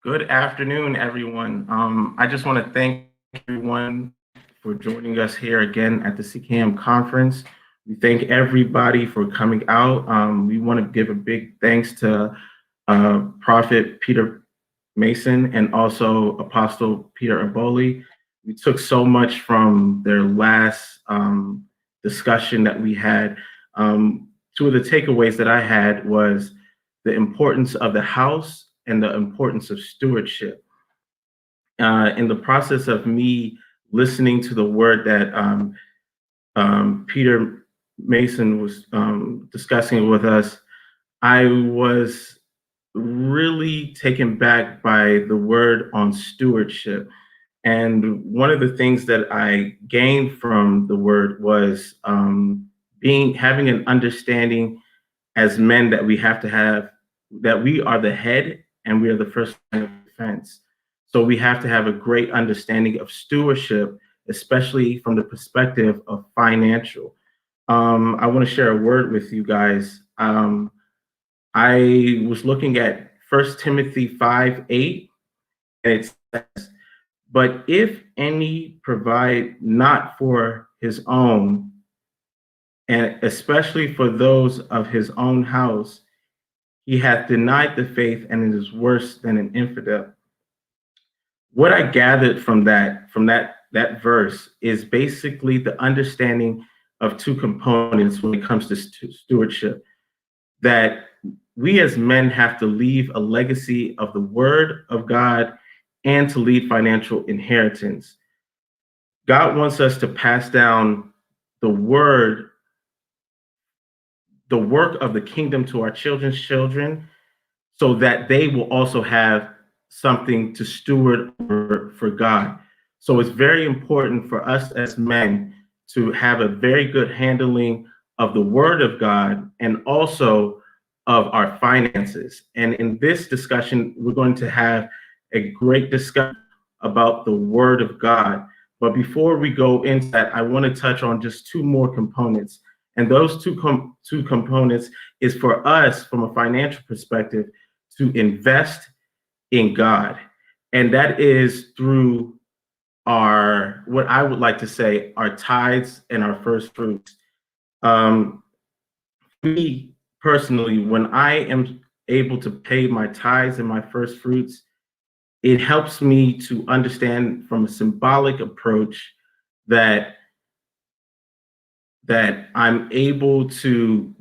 Good afternoon, everyone. I just want to thank everyone for joining us here again at the CKM conference. We thank everybody for coming out. We want to give a big thanks to Prophet Peter Mason and also Apostle Peter Aboli. We took so much from their last discussion that we had. Two of the takeaways that I had was the importance of the house and the importance of stewardship. In the process of me listening to the word that Peter Mason was discussing with us, I was really taken back by the word on stewardship. And one of the things that I gained from the word was having an understanding as men that we have to have, that we are the head and we are the first line of defense. So we have to have a great understanding of stewardship, especially from the perspective of financial. I want to share a word with you guys. I was looking at 1 Timothy 5:8, and it says, "But if any provide not for his own, and especially for those of his own house, he hath denied the faith and is worse than an infidel." What I gathered from that verse is basically the understanding of two components when it comes to stewardship. That we as men have to leave a legacy of the word of God and to leave financial inheritance. God wants us to pass down the word, the work of the kingdom to our children's children, so that they will also have something to steward for God. So it's very important for us as men to have a very good handling of the word of God and also of our finances. And in this discussion, we're going to have a great discussion about the word of God. But before we go into that, I want to touch on just two more components. And those two components is for us from a financial perspective to invest in God. And that is through our, what I would like to say, our tithes and our first fruits. Me personally, when I am able to pay my tithes and my first fruits, it helps me to understand from a symbolic approach that I'm able to,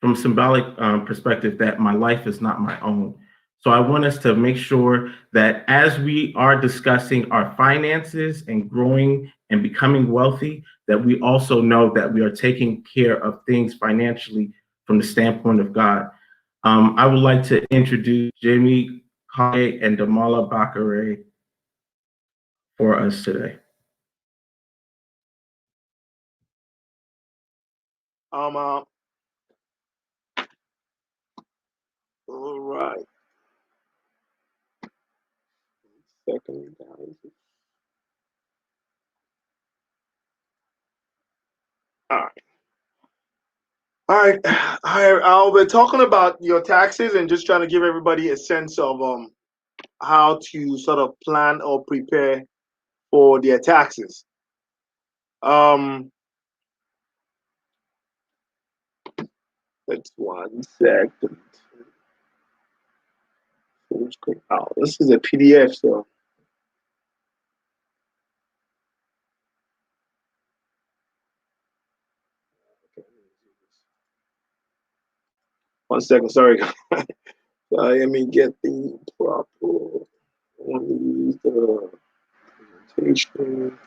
from a symbolic perspective, that my life is not my own. So I want us to make sure that as we are discussing our finances and growing and becoming wealthy, that we also know that we are taking care of things financially from the standpoint of God. I would like to introduce Jamie Kage and Damala Bakare for us today. All right. Second, guys. All right. All right. I'll be talking about your taxes and just trying to give everybody a sense of how to sort of plan or prepare for their taxes. That's 1 second. Oh, this is a PDF, so. One second, sorry. Let me get the proper. Let me use the presentation.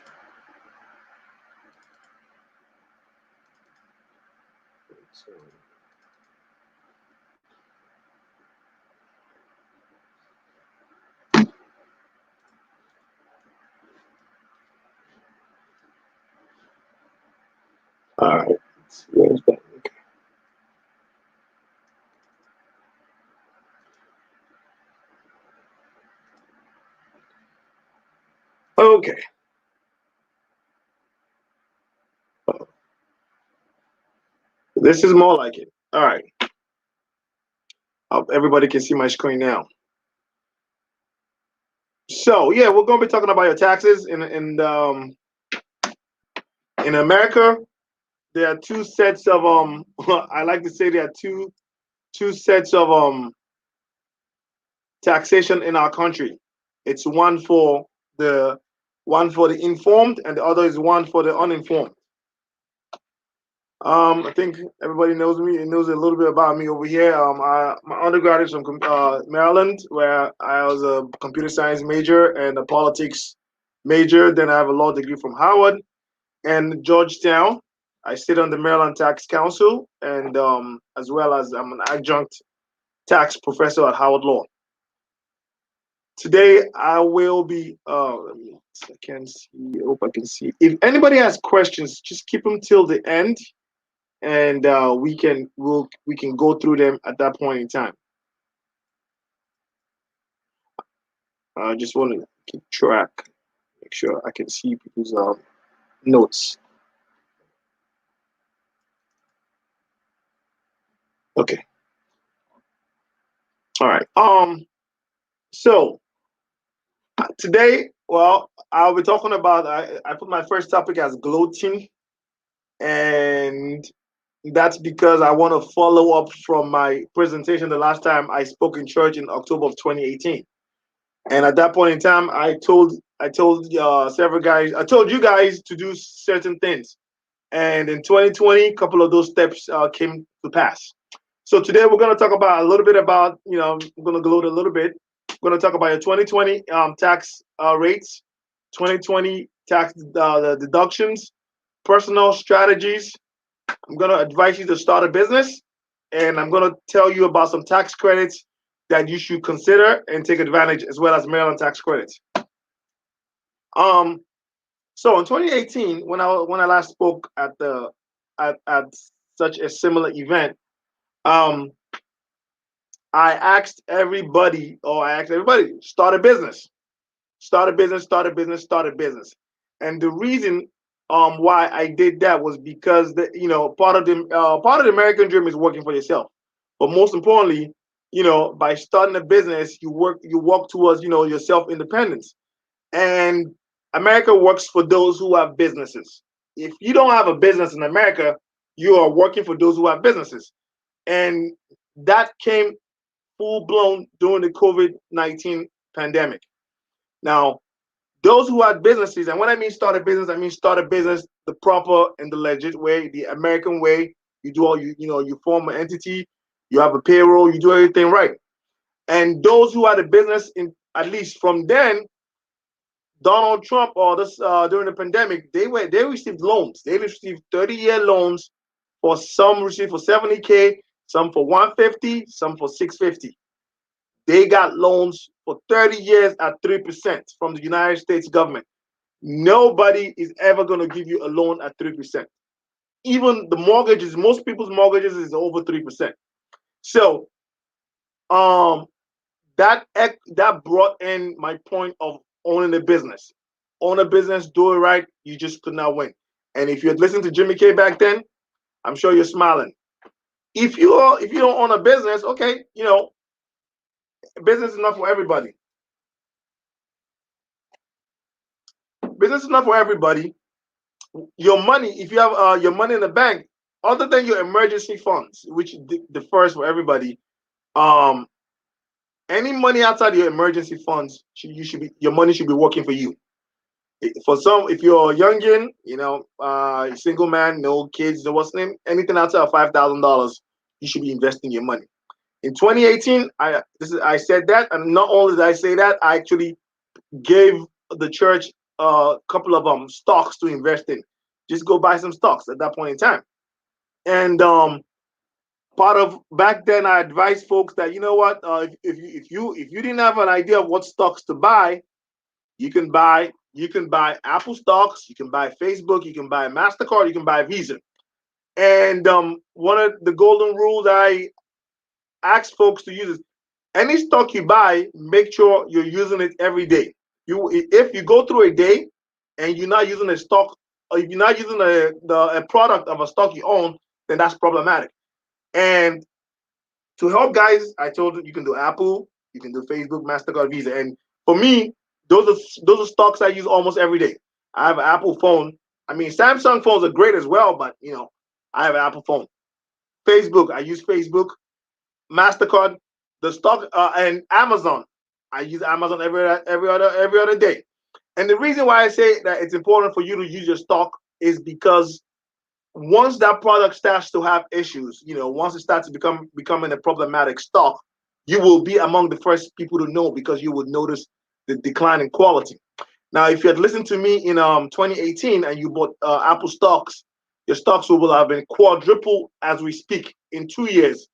All right. Where's that? Okay. This is more like it. All right. Hope everybody can see my screen now. So yeah, we're going to be talking about your taxes in America. There are two sets of I like to say there are two sets of taxation in our country. It's the one for the informed, and the other is one for the uninformed. I think everybody knows me and knows a little bit about me over here. My undergrad is from Maryland, where I was a computer science major and a politics major. Then I have a law degree from Howard and Georgetown. I sit on the Maryland Tax Council, and as well as I'm an adjunct tax professor at Howard Law. Today I will be. I can see. I hope I can see. If anybody has questions, just keep them till the end, and we can go through them at that point in time. I just want to keep track, make sure I can see people's notes. Okay. All right. So today, well, I'll be talking about. I put my first topic as gloating, and that's because I want to follow up from my presentation the last time I spoke in church in October of 2018. And at that point in time, I told several guys, I told you guys to do certain things. And in 2020, a couple of those steps came to pass. So today we're going to talk about a little bit about, I'm going to gloat a little bit. We're going to talk about your 2020 tax rates, 2020 tax the deductions, personal strategies. I'm going to advise you to start a business, and I'm going to tell you about some tax credits that you should consider and take advantage, as well as Maryland tax credits. So in 2018, when I last spoke at such a similar event, I asked everybody, start a business, start a business, start a business, start a business. And the reason why I did that was because part of the American dream is working for yourself, but most importantly, by starting a business, you walk towards your self independence. And America works for those who have businesses. If you don't have a business in America, you are working for those who have businesses. And that came full blown during the COVID-19 pandemic. Now, those who had businesses, and when I mean start a business, I mean start a business the proper and the legit way, the American way. You do you form an entity, you have a payroll, you do everything right. And those who had a business, in at least from then, Donald Trump or this during the pandemic, they received loans. They received 30-year loans. For some received for 70K, some for 150, some for 650. They got loans for 30 years at 3% from the United States government. Nobody is ever going to give you a loan at 3%. Even the mortgages, most people's mortgages is over 3%. So that brought in my point of owning a business. Own a business, do it right, you just could not win. And if you had listened to Jimmy K back then, I'm sure you're smiling. If you don't own a business, okay, business is not for everybody. Business is not for everybody. Your money, if you have your money in the bank, other than your emergency funds, which the first for everybody, any money outside your emergency funds, your money should be working for you. For some, if you're a youngin, single man, no kids, no what's name, anything outside of $5,000, you should be investing your money. In 2018, I said that, and not only did I say that, I actually gave the church a couple of stocks to invest in. Just go buy some stocks at that point in time. And part of back then, I advised folks that what, if you didn't have an idea of what stocks to buy, you can buy Apple stocks, you can buy Facebook, you can buy MasterCard, you can buy Visa. And one of the golden rules I ask folks to use is any stock you buy, make sure you're using it every day. If you go through a day and you're not using a stock, or if you're not using a product of a stock you own, then that's problematic. And to help guys, I told you can do Apple, you can do Facebook, MasterCard, Visa. And for me, Those are stocks I use almost every day. I have an Apple phone. I mean, Samsung phones are great as well, but I have an Apple phone. Facebook, I use Facebook. MasterCard, the stock, and Amazon. I use Amazon every other day. And the reason why I say that it's important for you to use your stock is because once that product starts to have issues, once it starts to becoming a problematic stock, you will be among the first people to know because you would notice the decline in quality. Now, if you had listened to me in 2018 and you bought Apple stocks, your stocks will have been quadruple as we speak in 2 years.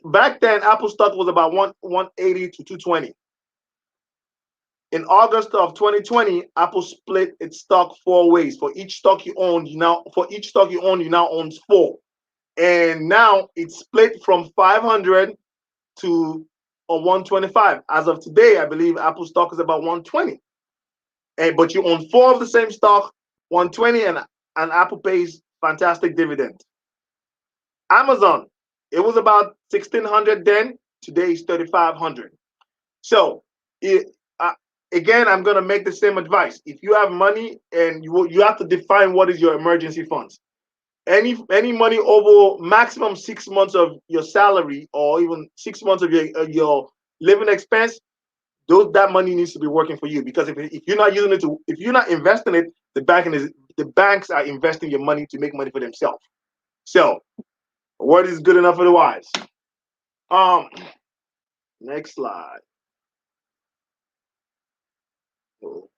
Back then, Apple stock was about 180 to 220. In August of 2020, Apple split its stock 4 ways. For each stock you own, you now owns 4. And now it's split from 500 to 125. As of today, I believe Apple stock is about 120. But you own 4 of the same stock, 120, and Apple pays fantastic dividend. Amazon, it was about 1,600 then. Today is 3,500. So, again, I'm going to make the same advice. If you have money, and you have to define what is your emergency funds. Any money over maximum 6 months of your salary, or even 6 months of your living expense, that money needs to be working for you. Because if you're not using it if you're not investing it, the banks are investing your money to make money for themselves. So, what is good enough for the wise? Next slide. Oh,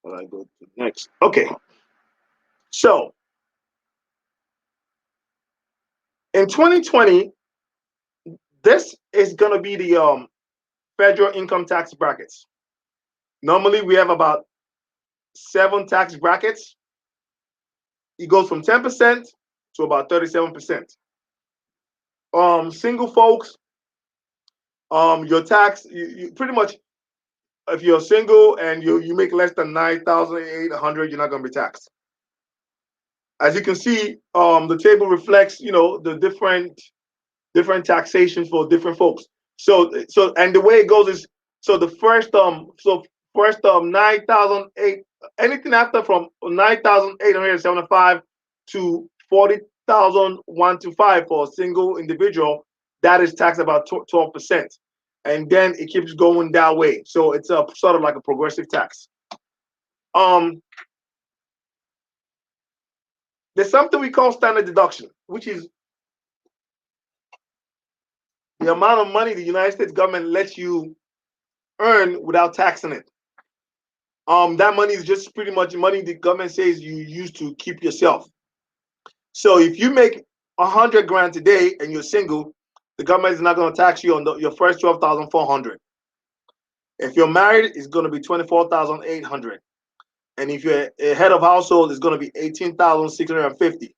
I go to next. Okay. So, in 2020, this is going to be the federal income tax brackets. Normally, we have about 7 tax brackets. It goes from 10% to about 37%. Single folks, your tax, you pretty much, if you're single and you make less than 9,800, you're not going to be taxed. As you can see, the table reflects, the different taxations for different folks. So and the way it goes is, so the first 9,008, anything after from 9,875 to 40,125 for a single individual, that is taxed about 12%, and then it keeps going that way. So it's a sort of like a progressive tax. There's something we call standard deduction, which is the amount of money the United States government lets you earn without taxing it. That money is just pretty much money the government says you use to keep yourself. So if you make 100 grand today and you're single, the government is not going to tax you on your first 12,400. If you're married, it's going to be 24,800. And if you're a head of household, it's going to be 18,650.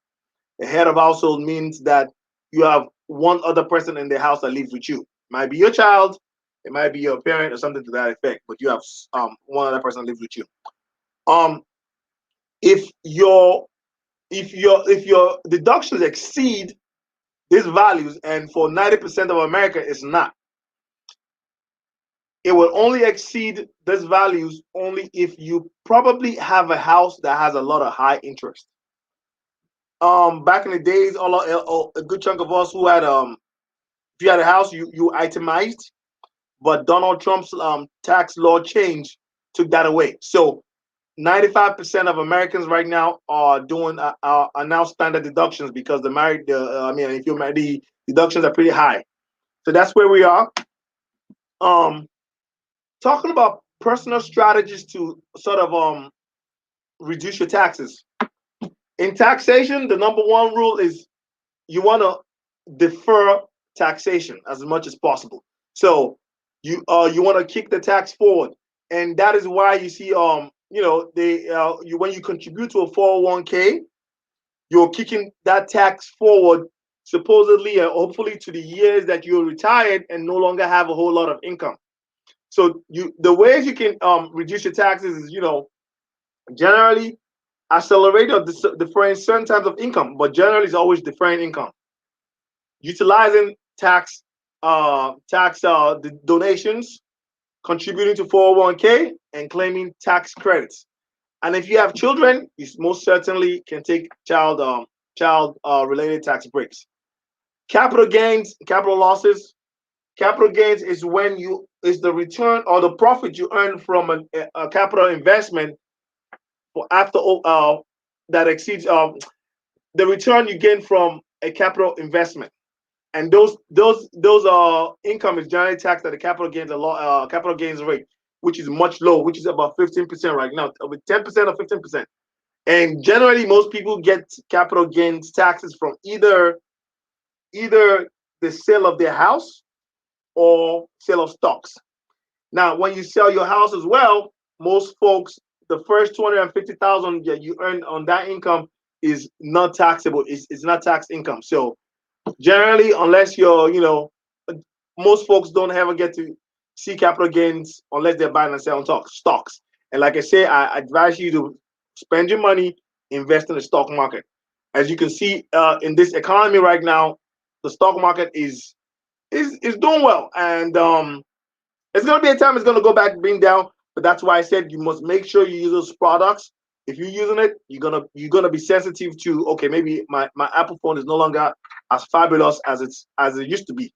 A head of household means that you have one other person in the house that lives with you. It might be your child, it might be your parent, or something to that effect, but you have one other person that lives with you. If your deductions exceed these values, and for 90% of America it's not, it will only exceed these values only if you probably have a house that has a lot of high interest. Back in the days, a good chunk of us who had if you had a house, you itemized, but Donald Trump's tax law change took that away. So 95% of Americans right now are doing are now standard deductions because if you're married, the deductions are pretty high. So that's where we are. Talking about personal strategies to sort of reduce your taxes. In taxation, the number one rule is you want to defer taxation as much as possible. So you want to kick the tax forward, and that is why you see when you contribute to a 401k, you're kicking that tax forward, supposedly and hopefully to the years that you're retired and no longer have a whole lot of income. So the ways you can reduce your taxes is generally accelerate or deferring certain types of income, but generally it's always deferring income. Utilizing tax donations, contributing to 401k, and claiming tax credits. And if you have children, you most certainly can take child related tax breaks. Capital gains, capital losses. Capital gains is when you is the return or the profit you earn from a capital investment for after that exceeds the return you gain from a capital investment. And those income is generally taxed at the capital gains rate, which is much low, which is about 15% right now, with 10% or 15%. And generally, most people get capital gains taxes from either the sale of their house or sale of stocks. Now, when you sell your house as well, most folks, the first 250,000 that you earn on that income is not taxable. It's not tax income. So generally, unless most folks don't ever get to see capital gains unless they're buying and selling stocks. And like I say, I advise you to spend your money, invest in the stock market. As you can see in this economy right now, the stock market is doing well, and it's gonna be a time it's gonna go back being down. But that's why I said you must make sure you use those products. If you're using it, you're gonna be sensitive to, okay, maybe my Apple phone is no longer as fabulous as it used to be.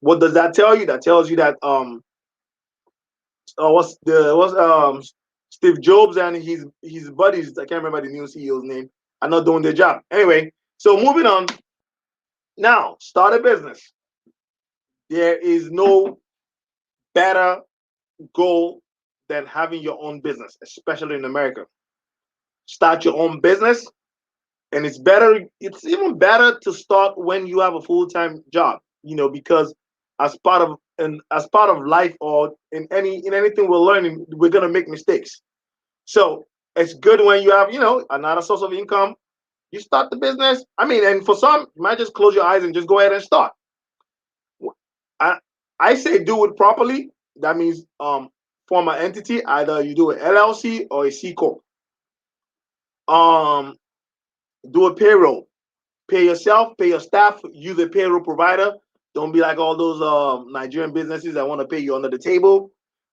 What does that tell you? That tells you that what's Steve Jobs and his buddies, I can't remember the new CEO's name, are not doing their job. Anyway, so moving on. Now, start a business. There is no better goal than having your own business, especially in America. Start your own business, and it's even better to start when you have a full-time job, because as part of life, or in anything we're learning, we're going to make mistakes. So it's good when you have another source of income. You start the business. I mean, and for some, you might just close your eyes and just go ahead and start. I say do it properly. That means form an entity. Either you do an LLC or a C corp. Do a payroll. Pay yourself, pay your staff, use a payroll provider. Don't be like all those Nigerian businesses that want to pay you under the table.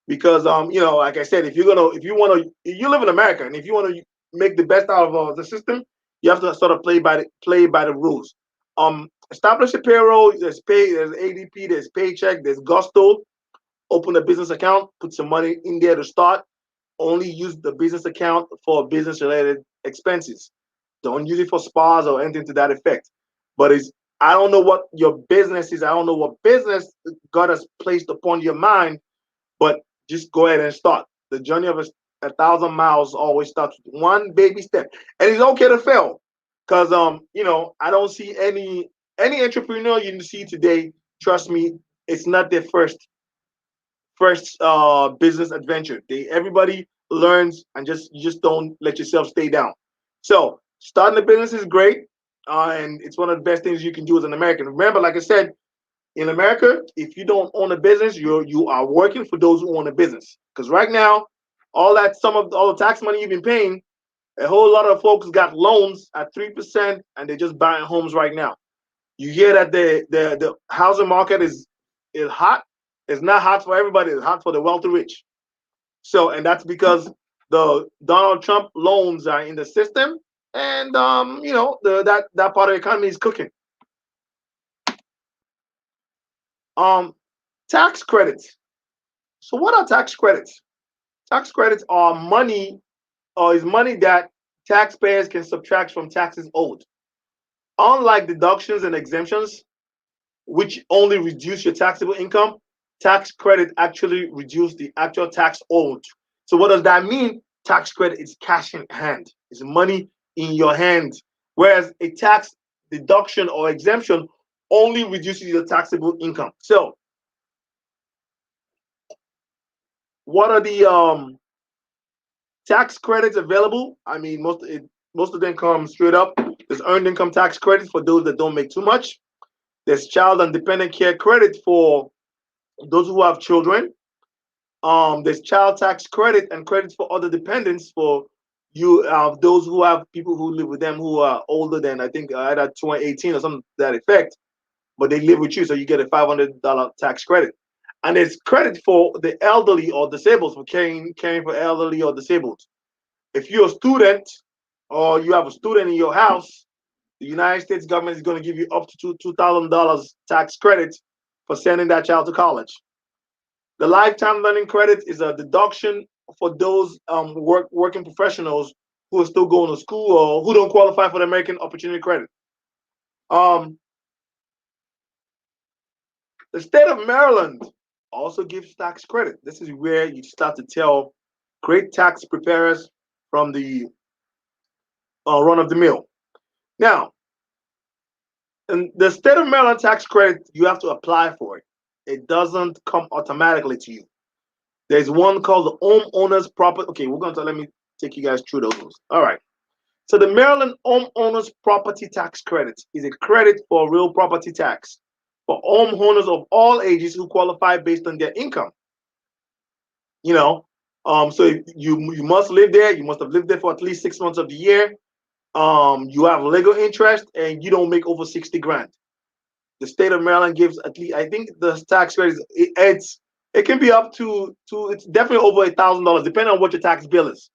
Because like I said, if you live in America, and if you want to make the best out of the system, you have to sort of play by the rules. Establish a payroll. There's ADP, there's Paycheck, there's Gusto. Open a business account, put some money in there to start. Only use the business account for business related expenses. Don't use it for spas or anything to that effect. But I don't know what your business is. I don't know what business God has placed upon your mind, but just go ahead and start. The journey of 1,000 miles always starts with one baby step. And it's okay to fail. Because I don't see any entrepreneur you see today, trust me, it's not their first business adventure. Everybody learns, and you just don't let yourself stay down. So starting a business is great, and it's one of the best things you can do as an American. Remember, like I said, in America, if you don't own a business, you are working for those who own a business. Because right now, all the tax money you've been paying, a whole lot of folks got loans at 3%, and they're just buying homes right now. You hear that the housing market is hot. It's not hot for everybody. It's hot for the wealthy rich. So, and that's because the Donald Trump loans are in the system, and that part of the economy is cooking. Tax credits. So, what are tax credits? Tax credits are money, or is money that taxpayers can subtract from taxes owed. Unlike deductions and exemptions, which only reduce your taxable income, tax credit actually reduce the actual tax owed. So what does that mean? Tax credit is cash in hand. It's money in your hand. Whereas a tax deduction or exemption only reduces your taxable income. So what are the tax credits available? I mean, most of them come straight up. There's earned income tax credit for those that don't make too much. There's child and dependent care credit for those who have children. There's child tax credit and credits for other dependents for you, those who have people who live with them who are older than, I think, either 18 or something to that effect, but they live with you, so you get a $500 tax credit. And there's credit for the elderly or disabled, for caring for elderly or disabled. If you're a student or you have a student in your house, the United States government is going to give you up to $2,000 tax credit for sending that child to college. The lifetime learning credit is a deduction for those working professionals who are still going to school or who don't qualify for the American Opportunity Credit. The state of Maryland also gives tax credit. This is where you start to tell great tax preparers from the run of the mill. Now, in the state of Maryland tax credit, you have to apply for it. It doesn't come automatically to you. There's one called the homeowners property. Okay, let me take you guys through those. All right. So the Maryland homeowners property tax credit is a credit for real property tax for homeowners of all ages who qualify based on their income. So you must live there. You must have lived there for at least 6 months of the year. You have legal interest and you don't make over 60 grand. The state of Maryland gives at least, I think the tax rate it can be up to it's definitely over $1,000 depending on what your tax bill is.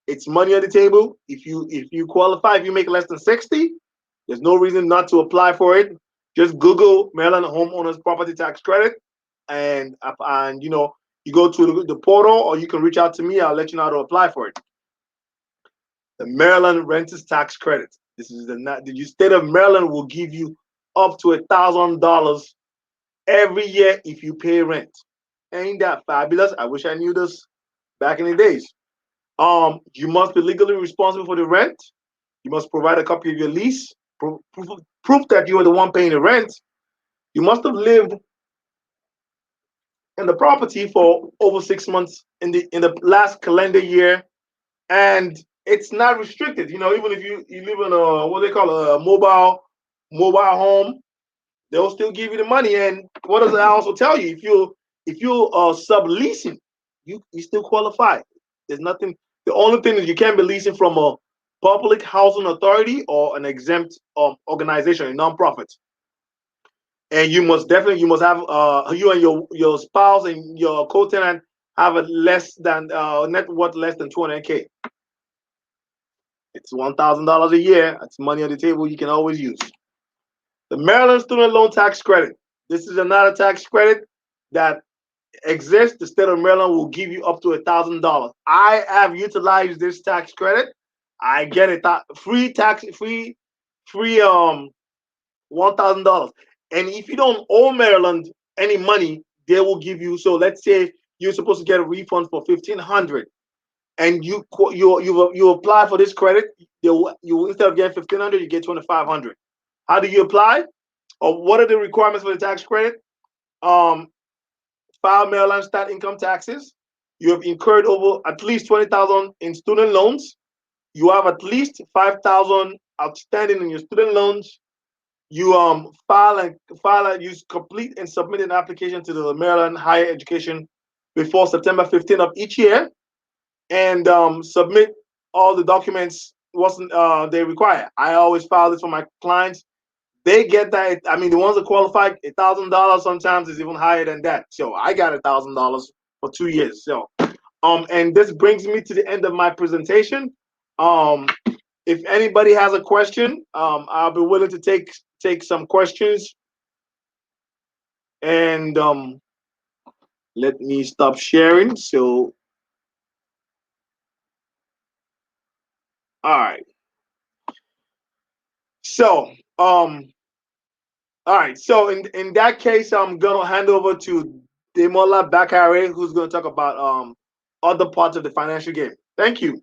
It's money on the table. If you qualify, if you make less than 60, there's no reason not to apply for it. Just Google Maryland homeowners property tax credit, and you go to the portal, or you can reach out to me. I'll let you know how to apply for it. The Maryland renters tax credit. This is the state of Maryland will give you up to $1,000 every year if you pay rent. Ain't that fabulous? I wish I knew this back in the days. You must be legally responsible for the rent. You must provide a copy of your lease, proof that you are the one paying the rent. You must have lived in the property for over 6 months in the last calendar year, and it's not restricted. Even if you live in a what they call a mobile home, they'll still give you the money. And what does it also tell you? If you are subleasing, you still qualify. There's nothing. The only thing is you can't be leasing from a public housing authority or an exempt organization, a nonprofit. And you must have you and your spouse and your co-tenant have a net worth less than 200K. It's $1,000 a year. It's money on the table you can always use. The Maryland Student Loan Tax Credit. This is another tax credit that exists. The state of Maryland will give you up to $1,000. I have utilized this tax credit. I get it free $1,000. And if you don't owe Maryland any money, they will give you. So let's say you're supposed to get a refund for $1,500, and you apply for this credit. You instead of getting $1,500, you get $2,500. How do you apply? Or what are the requirements for the tax credit? File Maryland state income taxes. You have incurred over at least $20,000 in student loans. You have at least $5,000 outstanding in your student loans. You you complete and submit an application to the Maryland Higher Education before September 15th of each year, and submit all the documents they require. I always file this for my clients. They get that. I mean, the ones that qualify, $1,000 sometimes is even higher than that. So I got $1,000 for 2 years. So, and this brings me to the end of my presentation. If anybody has a question, I'll be willing to take some questions. And let me stop sharing. So, all right. So, all right. So in that case, I'm gonna hand over to Demola Bakare, who's gonna talk about other parts of the financial game. Thank you.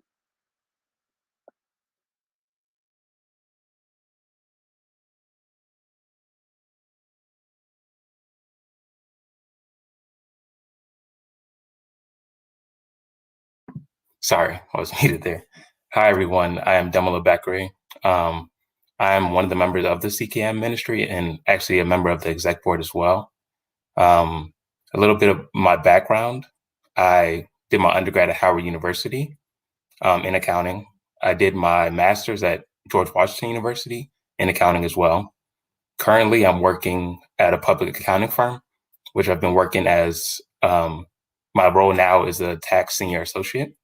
Sorry, I was muted there. Hi, everyone. I am Demola Bakare. I am one of the members of the CKM ministry and actually a member of the exec board as well. A little bit of my background. I did my undergrad at Howard University in accounting. I did my master's at George Washington University in accounting as well. Currently, I'm working at a public accounting firm which I've been working as my role now is a tax senior associate.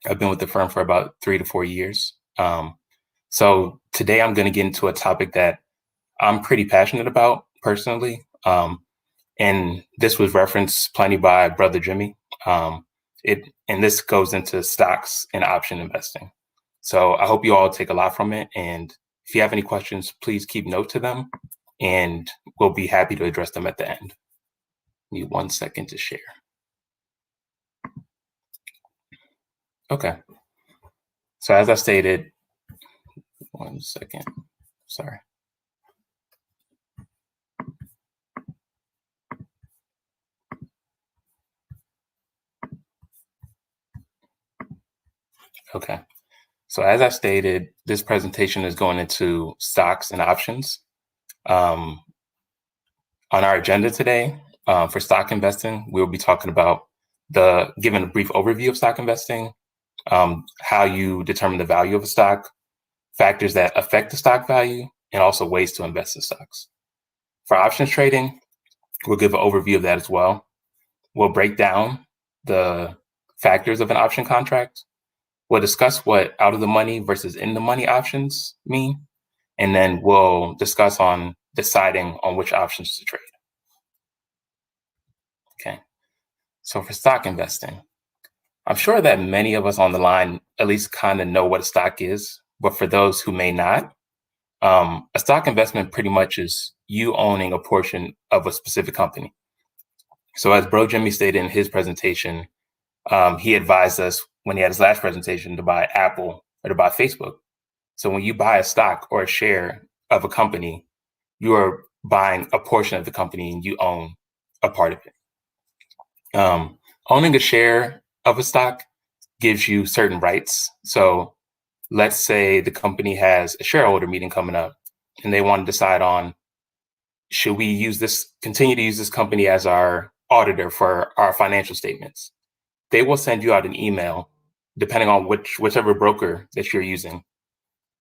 I've been with the firm for about 3 to 4 years. So today I'm going to get into a topic that I'm pretty passionate about personally. And this was referenced plenty by Brother Jimmy. And this goes into stocks and option investing. So I hope you all take a lot from it. And if you have any questions, please keep note to them and we'll be happy to address them at the end. Need 1 second to share. Okay. So as I stated, 1 second, sorry. Okay. So as I stated, this presentation is going into stocks and options. On our agenda today, for stock investing, we'll be talking about giving a brief overview of stock investing, how you determine the value of a stock, factors that affect the stock value, and also ways to invest in stocks. For options trading, we'll give an overview of that as well. We'll break down the factors of an option contract. We'll discuss what out of the money versus in the money options mean, and then we'll discuss on deciding on which options to trade. Okay, so for stock investing, I'm sure that many of us on the line at least kind of know what a stock is, but for those who may not, a stock investment pretty much is you owning a portion of a specific company. So as Bro Jimmy stated in his presentation, he advised us when he had his last presentation to buy Apple or to buy Facebook. So when you buy a stock or a share of a company, you are buying a portion of the company and you own a part of it. Owning a share of a stock gives you certain rights. So let's say the company has a shareholder meeting coming up and they want to decide on, should we continue to use this company as our auditor for our financial statements? They will send you out an email, depending on whichever broker that you're using,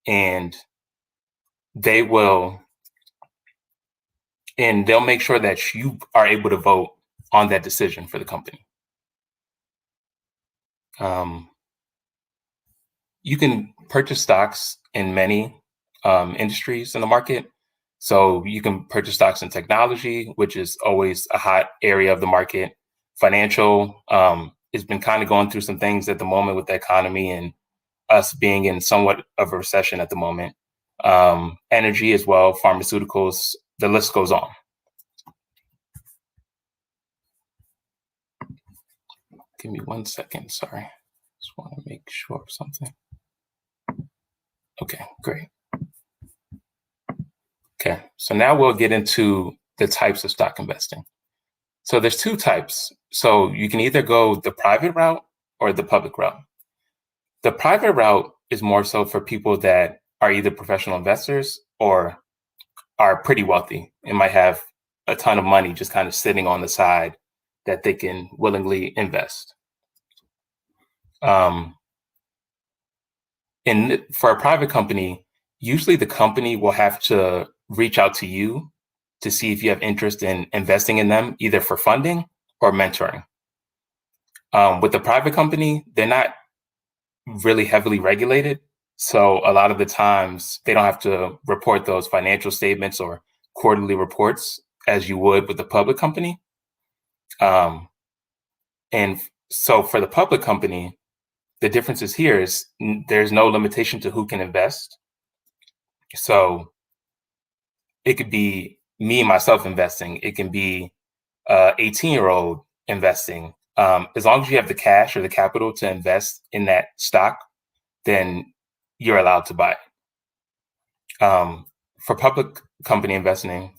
and they'll make sure that you are able to vote on that decision for the company. You can purchase stocks in many industries in the market. So you can purchase stocks in technology, which is always a hot area of the market. Financial, it's been kind of going through some things at the moment with the economy and us being in somewhat of a recession at the moment. Energy as well, pharmaceuticals, the list goes on. Give me 1 second, sorry. Just want to make sure of something. Okay, great. Okay, so now we'll get into the types of stock investing. So there's 2 types. So you can either go the private route or the public route. The private route is more so for people that are either professional investors or are pretty wealthy and might have a ton of money just kind of sitting on the side that they can willingly invest. And for a private company, usually the company will have to reach out to you to see if you have interest in investing in them, either for funding or mentoring. With the private company, they're not really heavily regulated. So a lot of the times they don't have to report those financial statements or quarterly reports as you would with the public company. And so for the public company, the differences here is there's no limitation to who can invest. So it could be me, myself investing. It can be 18-year-old investing. As long as you have the cash or the capital to invest in that stock, then you're allowed to buy it. For public company investing,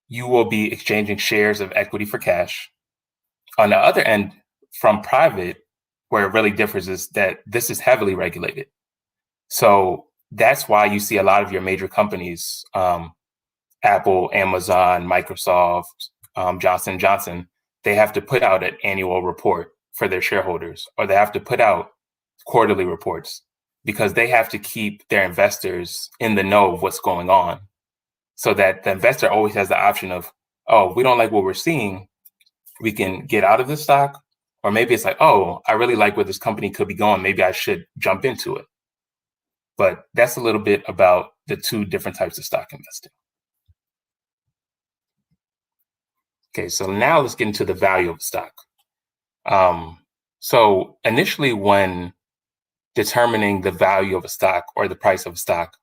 you will be exchanging shares of equity for cash. On the other end, from private, where it really differs is that this is heavily regulated. So that's why you see a lot of your major companies, Apple, Amazon, Microsoft, Johnson & Johnson, they have to put out an annual report for their shareholders, or they have to put out quarterly reports because they have to keep their investors in the know of what's going on so that the investor always has the option of, oh, we don't like what we're seeing, we can get out of this stock. Or maybe it's like, oh, I really like where this company could be going. Maybe I should jump into it. But that's a little bit about the two different types of stock investing. Okay, so now let's get into the value of a stock. So initially, when determining the value of a stock or the price of a stock,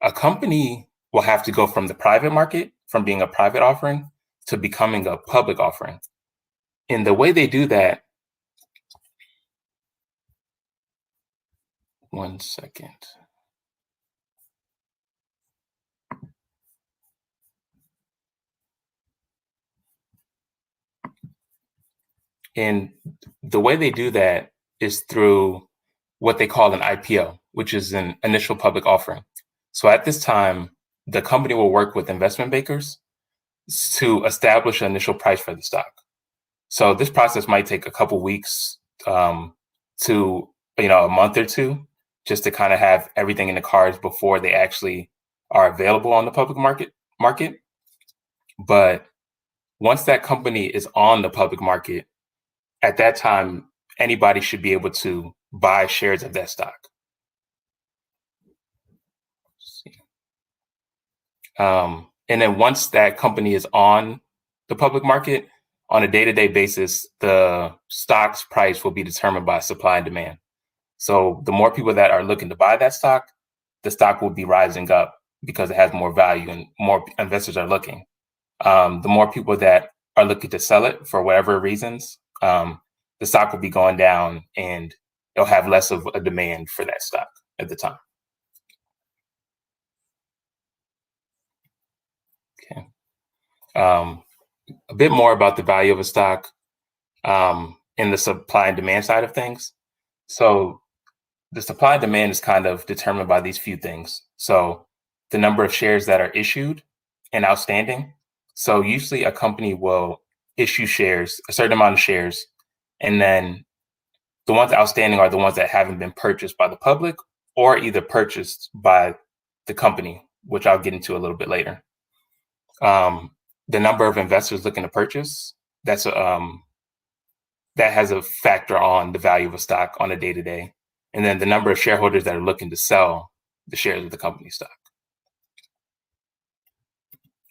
a company will have to go from the private market, from being a private offering, to becoming a public offering. And the way they do that, one second. And the way they do that is through what they call an IPO, which is an initial public offering. So at this time, the company will work with investment bankers to establish an initial price for the stock. So this process might take a couple weeks to a month or two, just to kind of have everything in the cards before they actually are available on the public market. But once that company is on the public market, at that time, anybody should be able to buy shares of that stock. And then once that company is on the public market, on a day-to-day basis, the stock's price will be determined by supply and demand. So the more people that are looking to buy that stock, the stock will be rising up because it has more value and more investors are looking. The more people that are looking to sell it for whatever reasons, the stock will be going down and it'll have less of a demand for that stock at the time. Okay. A bit more about the value of a stock in the supply and demand side of things. So the supply and demand is kind of determined by these few things. So the number of shares that are issued and outstanding. So usually a company will issue shares, a certain amount of shares, and then the ones outstanding are the ones that haven't been purchased by the public or either purchased by the company, which I'll get into a little bit later. The number of investors looking to purchase, that has a factor on the value of a stock on a day-to-day. And then the number of shareholders that are looking to sell the shares of the company stock.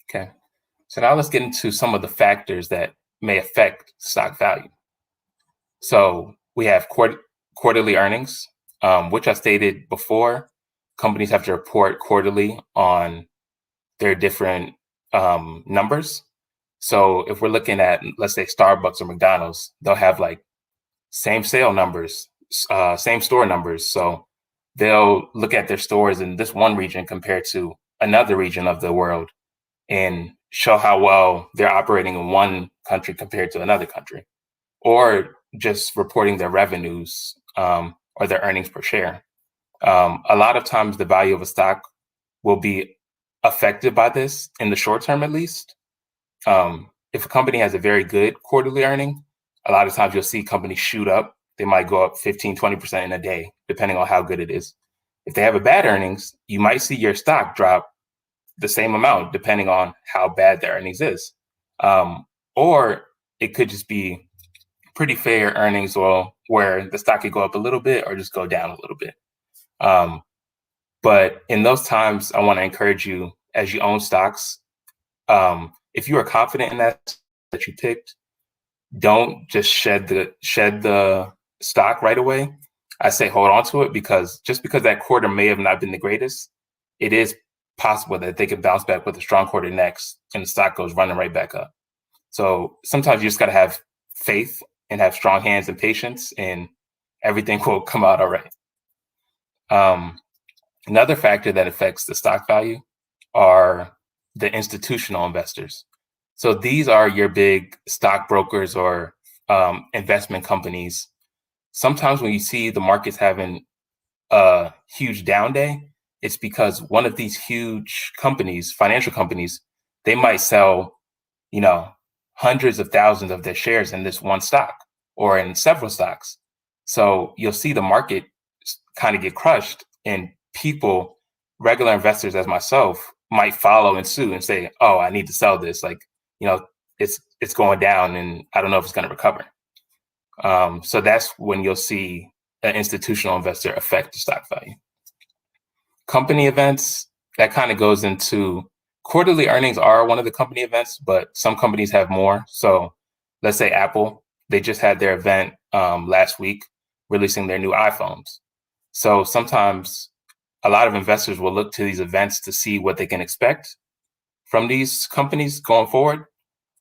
Okay, so now let's get into some of the factors that may affect stock value. So we have quarterly earnings, which I stated before. Companies have to report quarterly on their different numbers. So if we're looking at, let's say, Starbucks or McDonald's, they'll have like same sale numbers, same store numbers. So they'll look at their stores in this one region compared to another region of the world and show how well they're operating in one country compared to another country, or just reporting their revenues or their earnings per share. A lot of times the value of a stock will be affected by this in the short term, at least. If a company has a very good quarterly earning, a lot of times you'll see companies shoot up. They might go up 15, 20% in a day, depending on how good it is. If they have a bad earnings, you might see your stock drop the same amount, depending on how bad the earnings is. Or it could just be pretty fair earnings, where the stock could go up a little bit or just go down a little bit. But in those times, I want to encourage you, as you own stocks, if you are confident in that you picked, don't just shed the stock right away. I say hold on to it, because just because that quarter may have not been the greatest, it is possible that they could bounce back with a strong quarter next and the stock goes running right back up. So sometimes you just got to have faith and have strong hands and patience, and everything will come out all right. Another factor that affects the stock value are the institutional investors. So these are your big stockbrokers or investment companies. Sometimes when you see the markets having a huge down day, it's because one of these huge companies, financial companies, they might sell, hundreds of thousands of their shares in this one stock or in several stocks. So you'll see the market kind of get crushed, and people, regular investors as myself, might follow in suit and say, oh, I need to sell this. Like, it's going down and I don't know if it's going to recover. So that's when you'll see an institutional investor affect the stock value. Company events, that kind of goes into quarterly earnings are one of the company events, but some companies have more. So let's say Apple, they just had their event last week releasing their new iPhones. So sometimes a lot of investors will look to these events to see what they can expect from these companies going forward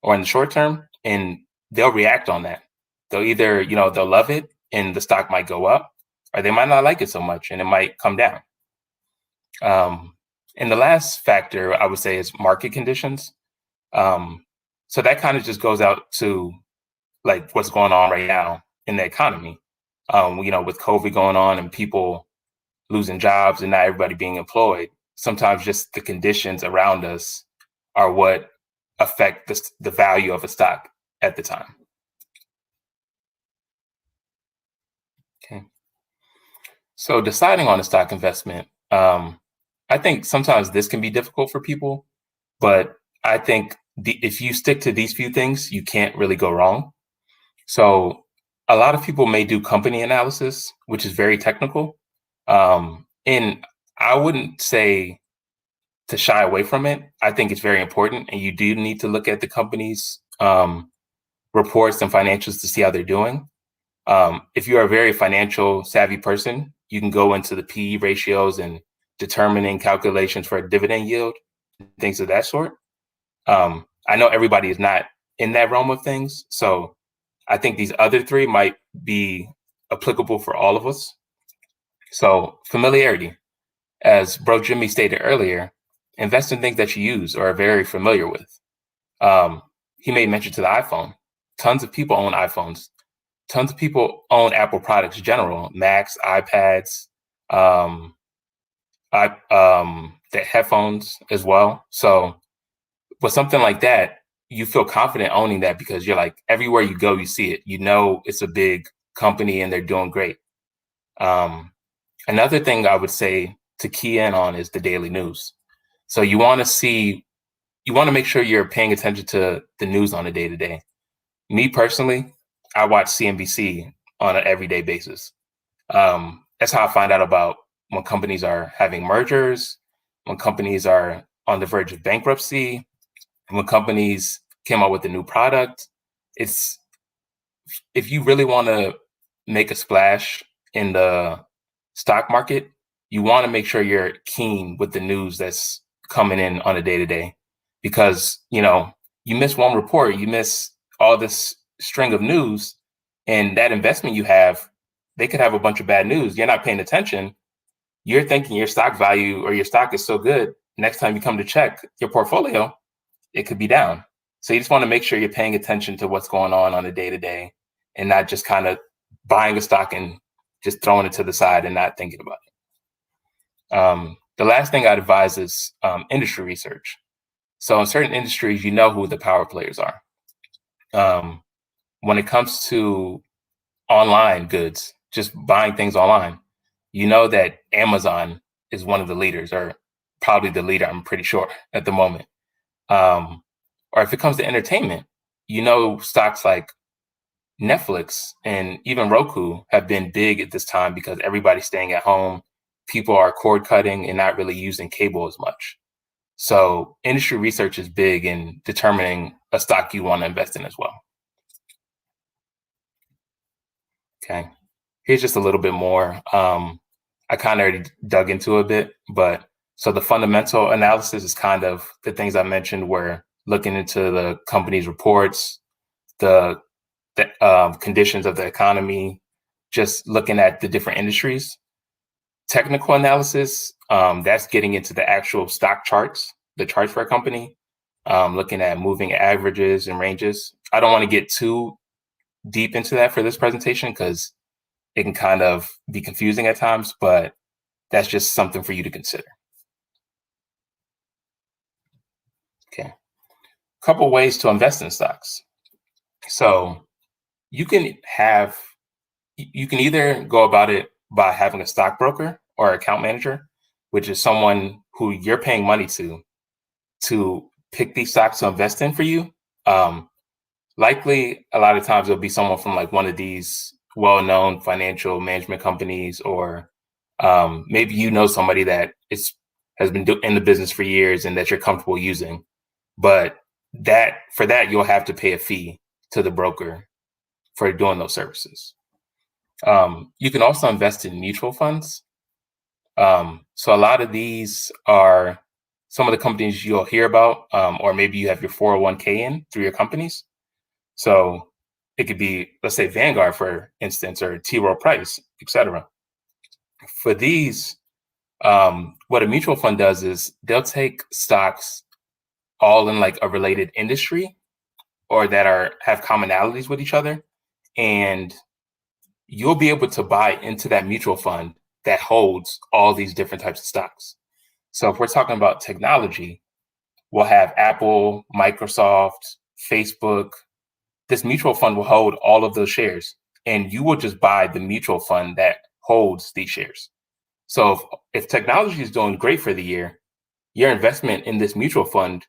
or in the short term, and they'll react on that. They'll either, they'll love it and the stock might go up, or they might not like it so much and it might come down. And the last factor I would say is market conditions. So that kind of just goes out to like what's going on right now in the economy. With COVID going on and people losing jobs and not everybody being employed, sometimes just the conditions around us are what affect the value of a stock at the time. Okay. So deciding on a stock investment, I think sometimes this can be difficult for people, but I think if you stick to these few things, you can't really go wrong. So a lot of people may do company analysis, which is very technical. And I wouldn't say to shy away from it. I think it's very important. And you do need to look at the company's reports and financials to see how they're doing. If you are a very financial savvy person, you can go into the PE ratios and determining calculations for a dividend yield, things of that sort. I know everybody is not in that realm of things. So I think these other three might be applicable for all of us. So familiarity, as Bro Jimmy stated earlier, invest in things that you use or are very familiar with. He made mention to the iPhone. Tons of people own iPhones. Tons of people own Apple products in general, Macs, iPads, the headphones as well. So with something like that, you feel confident owning that because you're like, everywhere you go, you see it. It's a big company and they're doing great. Another thing I would say to key in on is the daily news. So you want to make sure you're paying attention to the news on a day-to-day. Me personally, I watch CNBC on an everyday basis. That's how I find out about when companies are having mergers, when companies are on the verge of bankruptcy, when companies came out with a new product. If you really want to make a splash in the stock market, you want to make sure you're keen with the news that's coming in on a day-to-day, because you miss one report, you miss all this string of news, and that investment you have, they could have a bunch of bad news. You're not paying attention. You're thinking your stock value or your stock is so good. Next time you come to check your portfolio, it could be down. So you just want to make sure you're paying attention to what's going on a day-to-day and not just kind of buying a stock and just throwing it to the side and not thinking about it. The last thing I'd advise is industry research. So in certain industries, you know who the power players are. When it comes to online goods, just buying things online, you know that Amazon is one of the leaders, or probably the leader, I'm pretty sure, at the moment. Or if it comes to entertainment, stocks like Netflix and even Roku have been big at this time because everybody's staying at home. People are cord cutting and not really using cable as much. So industry research is big in determining a stock you want to invest in as well. Okay, here's just a little bit more. I kind of already dug into a bit, but so the fundamental analysis is kind of the things I mentioned, where looking into the company's reports, the conditions of the economy, just looking at the different industries. Technical analysis, that's getting into the actual stock charts, the charts for a company, looking at moving averages and ranges. I don't want to get too deep into that for this presentation because it can kind of be confusing at times, but that's just something for you to consider. Okay, a couple ways to invest in stocks. So you can either go about it by having a stockbroker or account manager, which is someone who you're paying money to pick these stocks to invest in for you. Likely, a lot of times it'll be someone from like one of these well-known financial management companies, or maybe you know somebody that has been in the business for years and that you're comfortable using. But for that, you'll have to pay a fee to the broker for doing those services. You can also invest in mutual funds. So a lot of these are some of the companies you'll hear about, or maybe you have your 401k in through your companies. So it could be, let's say, Vanguard, for instance, or T. Rowe Price, et cetera. For these, what a mutual fund does is they'll take stocks all in like a related industry, or that have commonalities with each other, and you'll be able to buy into that mutual fund that holds all these different types of stocks. So if we're talking about technology, we'll have Apple, Microsoft, Facebook. This mutual fund will hold all of those shares, and you will just buy the mutual fund that holds these shares. So if technology is doing great for the year, your investment in this mutual fund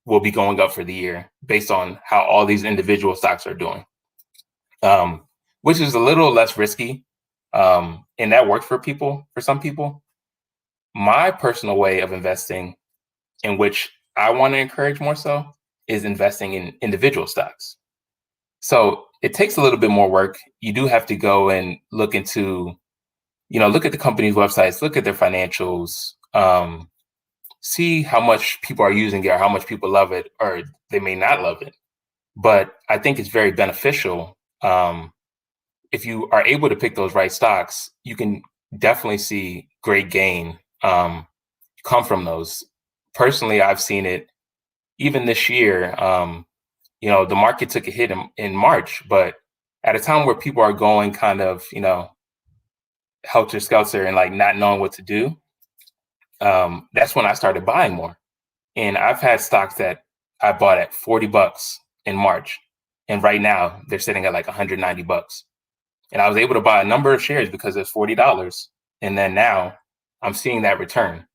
will be going up for the year based on how all these individual stocks are doing, which is a little less risky. And that works for some people. My personal way of investing, in which I want to encourage more so, is investing in individual stocks. So it takes a little bit more work. You do have to go and look at the company's websites, look at their financials, see how much people are using it, or how much people love it, or they may not love it. But I think it's very beneficial. If you are able to pick those right stocks, you can definitely see great gain come from those. Personally, I've seen it even this year. The market took a hit in March, but at a time where people are going kind of, helter-skelter and like not knowing what to do, that's when I started buying more. And I've had stocks that I bought at $40 in March, and right now they're sitting at like $190. And I was able to buy a number of shares because it's $40. And then now I'm seeing that return.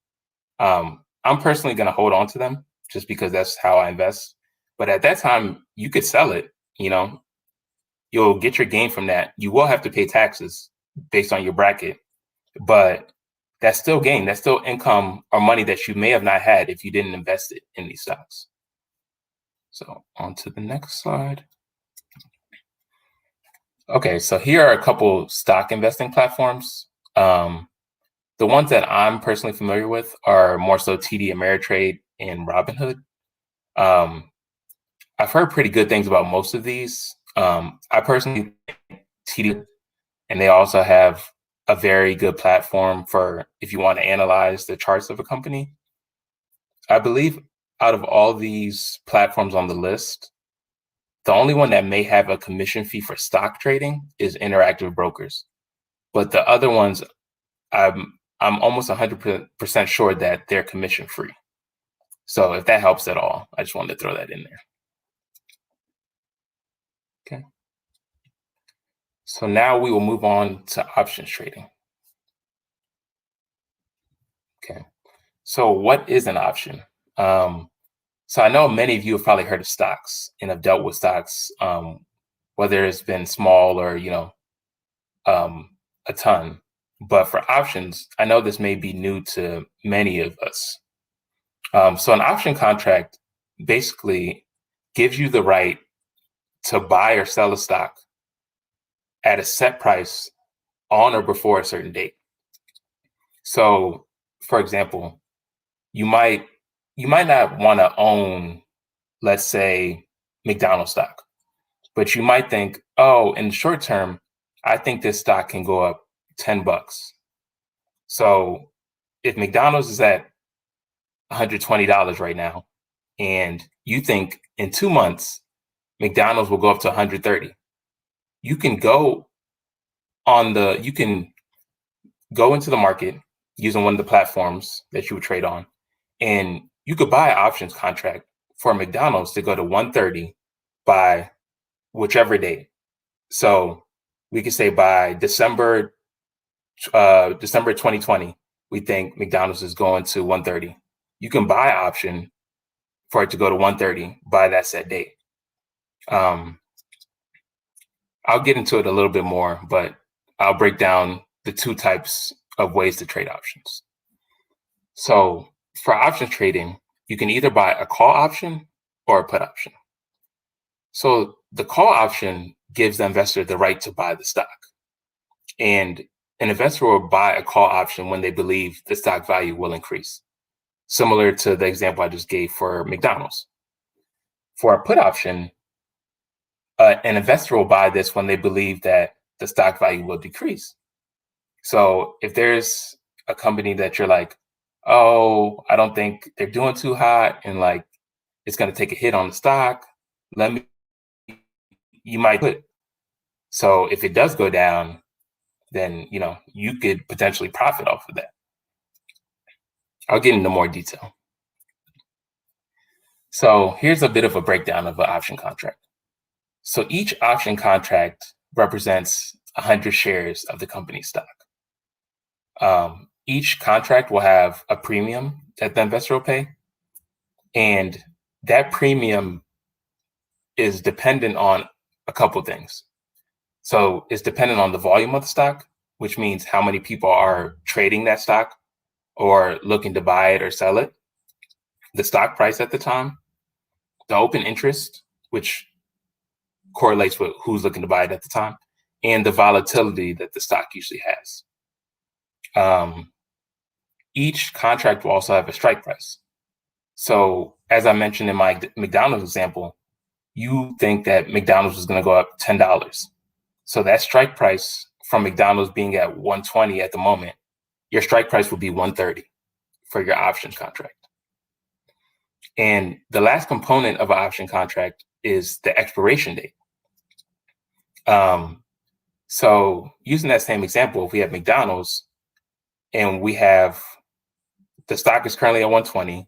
I'm personally going to hold on to them just because that's how I invest. But at that time, you could sell it. You'll get your gain from that. You will have to pay taxes based on your bracket, but that's still gain. That's still income or money that you may have not had if you didn't invest it in these stocks. So on to the next slide. Okay, so here are a couple stock investing platforms. The ones that I'm personally familiar with are more so TD Ameritrade and Robinhood. I've heard pretty good things about most of these. I personally think TD, and they also have a very good platform for if you want to analyze the charts of a company. I believe out of all these platforms on the list, the only one that may have a commission fee for stock trading is Interactive Brokers. But the other ones, I'm almost 100% sure that they're commission free. So if that helps at all, I just wanted to throw that in there. Okay. So now we will move on to options trading. Okay. So what is an option? So I know many of you have probably heard of stocks and have dealt with stocks, whether it's been small or, a ton. But for options, I know this may be new to many of us. So an option contract basically gives you the right to buy or sell a stock at a set price on or before a certain date. So, for example, you might not want to own, let's say, McDonald's stock, but you might think, oh, in the short term, I think this stock can go up $10. So if McDonald's is at $120 right now, and you think in 2 months, McDonald's will go up to $130, you can go into the market using one of the platforms that you would trade on, and you could buy an options contract for McDonald's to go to $130 by whichever date. So we could say by December 2020, we think McDonald's is going to $130. You can buy an option for it to go to $130 by that set date. I'll get into it a little bit more, but I'll break down the two types of ways to trade options. So for options trading, you can either buy a call option or a put option. So the call option gives the investor the right to buy the stock. And an investor will buy a call option when they believe the stock value will increase, similar to the example I just gave for McDonald's. For a put option, an investor will buy this when they believe that the stock value will decrease. So if there's a company that you're like, oh, I don't think they're doing too hot and like it's going to take a hit on the stock, you might put. So if it does go down, then you could potentially profit off of that. I'll get into more detail. So here's a bit of a breakdown of an option contract. So each option contract represents 100 shares of the company's stock. Each contract will have a premium that the investor will pay, and that premium is dependent on a couple things. So it's dependent on the volume of the stock, which means how many people are trading that stock or looking to buy it or sell it, the stock price at the time, the open interest, which correlates with who's looking to buy it at the time, and the volatility that the stock usually has. Each contract will also have a strike price. So as I mentioned in my McDonald's example, you think that McDonald's is going to go up $10. So that strike price from McDonald's being at 120 at the moment, your strike price will be 130 for your option contract. And the last component of an option contract is the expiration date. So using that same example, if we have McDonald's and we have the stock is currently at 120,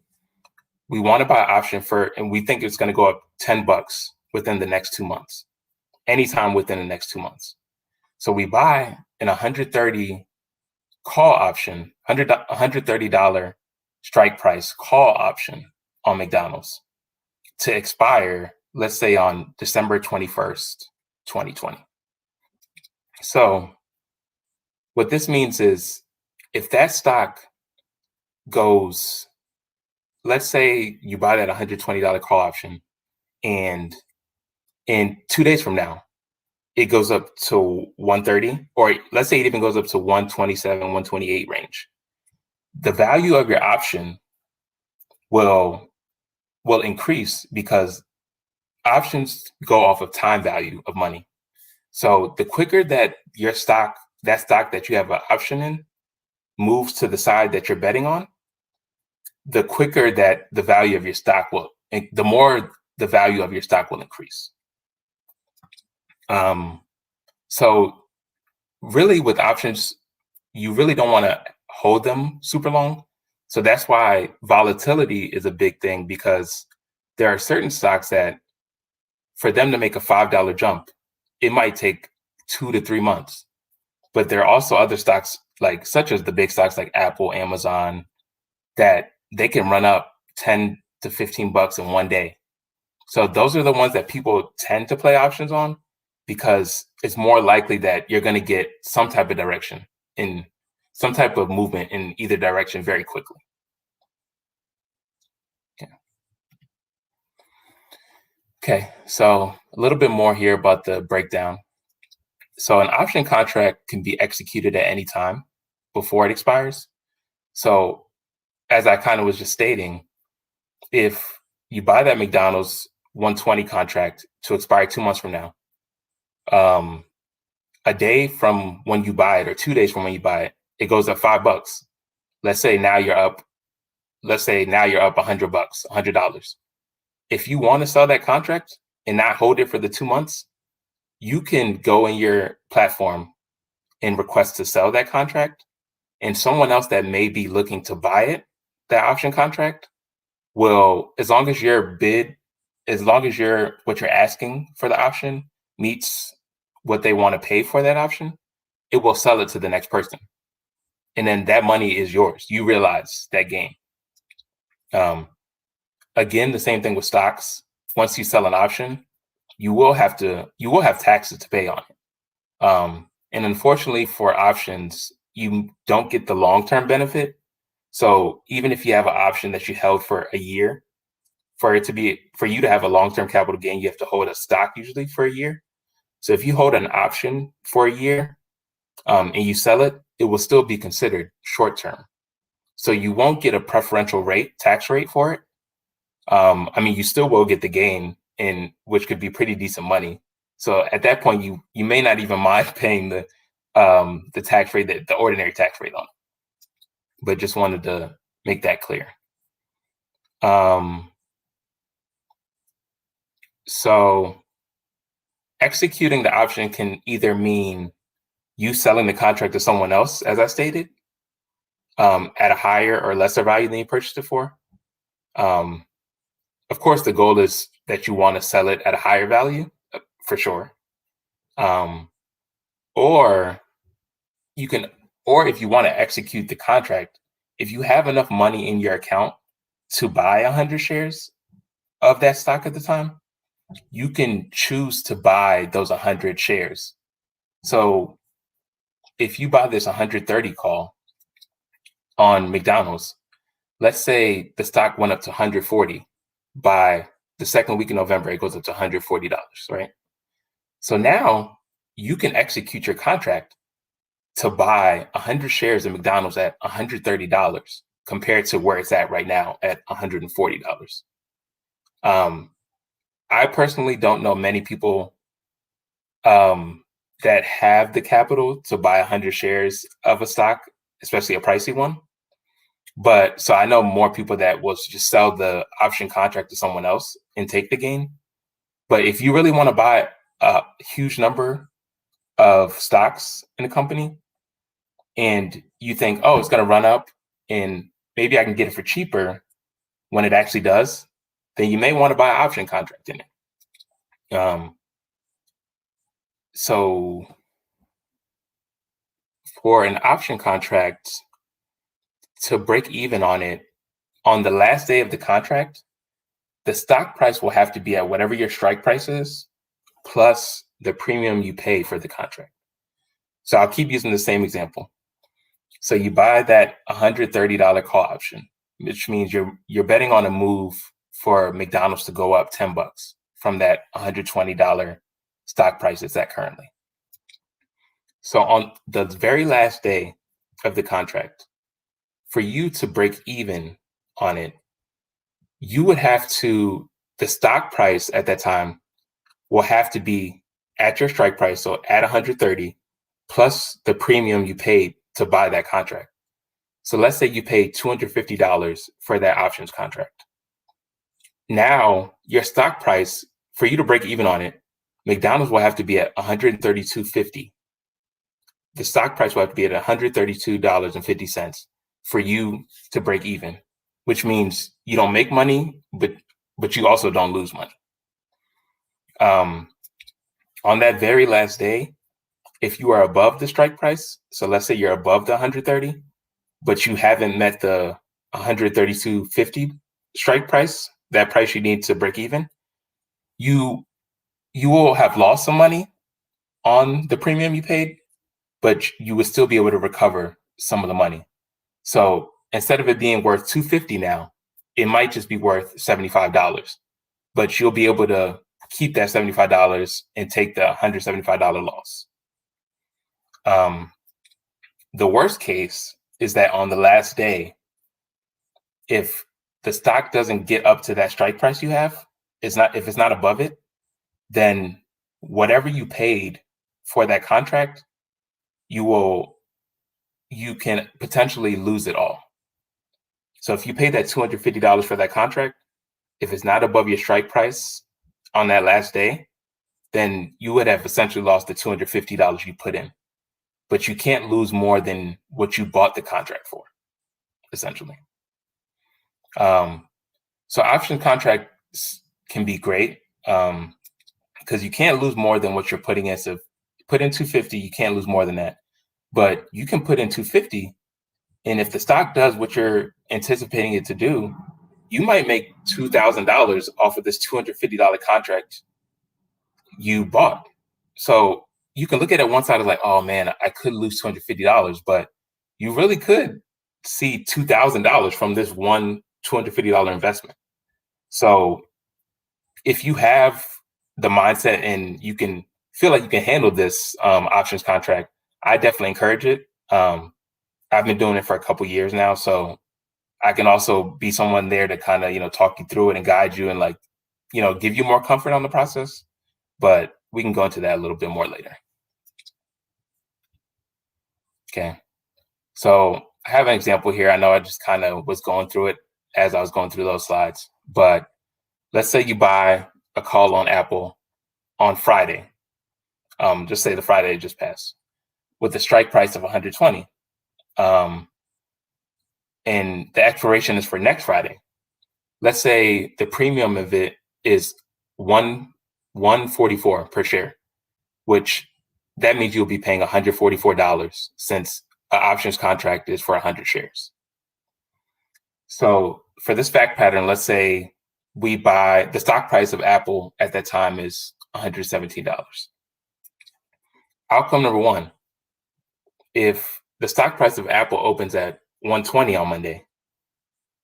we want to buy an option and we think it's going to go up $10 within the next 2 months, anytime within the next 2 months. So we buy an 130 call option, $130 strike price call option on McDonald's to expire, let's say on December 21st, 2020. So what this means is if that stock goes, let's say you buy that $120 call option and in 2 days from now, it goes up to 130, or let's say it even goes up to 127, 128 range. The value of your option will increase because options go off of time value of money. So the quicker that that stock that you have an option in moves to the side that you're betting on, the quicker that the value of your stock the more the value of your stock will increase. So really with options, you really don't want to hold them super long. So that's why volatility is a big thing, because there are certain stocks that for them to make a $5 jump, it might take 2 to 3 months. But there are also other stocks such as the big stocks like Apple, Amazon, that they can run up 10 to 15 bucks in 1 day. So those are the ones that people tend to play options on, because it's more likely that you're going to get some type of direction in some type of movement in either direction very quickly. Okay, so a little bit more here about the breakdown. So an option contract can be executed at any time before it expires. So as I kind of was just stating, if you buy that McDonald's 120 contract to expire 2 months from now, a day from when you buy it or 2 days from when you buy it, it goes up $5. Let's say now you're up $100, $100. If you want to sell that contract and not hold it for the 2 months, you can go in your platform and request to sell that contract, and someone else that may be looking to buy it, that option contract, will, as long as what you're asking for the option meets what they want to pay for that option, it will sell it to the next person. And then that money is yours. You realize that gain. Again, the same thing with stocks. Once you sell an option, you will have taxes to pay on it. And unfortunately for options, you don't get the long-term benefit. So even if you have an option that you held for a year, for you to have a long-term capital gain, you have to hold a stock usually for a year. So if you hold an option for a year and you sell it, it will still be considered short-term. So you won't get a preferential tax rate for it. I mean, you still will get the gain, which could be pretty decent money. So at that point, you may not even mind paying the tax rate, the ordinary tax rate on it. But just wanted to make that clear. So executing the option can either mean you selling the contract to someone else, as I stated, at a higher or lesser value than you purchased it for. Of course, the goal is that you want to sell it at a higher value, for sure. Or if you want to execute the contract, if you have enough money in your account to buy 100 shares of that stock at the time, you can choose to buy those 100 shares. So if you buy this 130 call on McDonald's, let's say the stock went up to 140 by the second week in November, it goes up to $140, right? So now you can execute your contract to buy 100 shares of McDonald's at $130 compared to where it's at right now at $140. I personally don't know many people that have the capital to buy 100 shares of a stock, especially a pricey one. But so I know more people that will just sell the option contract to someone else and take the gain. But if you really want to buy a huge number of stocks in a company and you think, oh, it's going to run up and maybe I can get it for cheaper when it actually does, then you may want to buy an option contract in it. So for an option contract, to break even on it, on the last day of the contract, the stock price will have to be at whatever your strike price is, plus the premium you pay for the contract. So I'll keep using the same example. So you buy that $130 call option, which means you're betting on a move for McDonald's to go up $10 from that $120 stock price it's at currently. So on the very last day of the contract, for you to break even on it, you would have to, the stock price at that time will have to be at your strike price, so at 130, plus the premium you paid to buy that contract. So let's say you paid $250 for that options contract. Now, your stock price, for you to break even on it, McDonald's will have to be at $132.50. The stock price will have to be at $132.50 for you to break even, which means you don't make money, but you also don't lose money. On that very last day, if you are above the strike price, so let's say you're above the 130, but you haven't met the 132.50 strike price, that price you need to break even, you will have lost some money on the premium you paid, but you would still be able to recover some of the money. So instead of it being worth $250 now, it might just be worth $75, but you'll be able to keep that $75 and take the $175 loss. The worst case is that on the last day, if the stock doesn't get up to that strike price you have, if it's not above it, then whatever you paid for that contract, you can potentially lose it all. So if you pay that $250 for that contract, if it's not above your strike price on that last day, then you would have essentially lost the $250 you put in. But you can't lose more than what you bought the contract for, essentially. So option contracts can be great because you can't lose more than what you're putting in. So if you put in $250, you can't lose more than that. But you can put in $250, and if the stock does what you're anticipating it to do, you might make $2,000 off of this $250 contract you bought. So you can look at it one side of like, oh man, I could lose $250, but you really could see $2,000 from this one $250 investment. So if you have the mindset and you can feel like you can handle this options contract, I definitely encourage it. I've been doing it for a couple years now, so I can also be someone there to kind of, talk you through it and guide you and like, give you more comfort on the process. But we can go into that a little bit more later. Okay. So I have an example here. I know I just kind of was going through it as I was going through those slides, but let's say you buy a call on Apple on Friday. Just say the Friday just passed with a strike price of 120. And the expiration is for next Friday. Let's say the premium of it is 144 per share, which that means you'll be paying $144 since an options contract is for 100 shares. So for this fact pattern, let's say we buy the stock price of Apple at that time is $117. Outcome number one, if the stock price of Apple opens at 120 on Monday,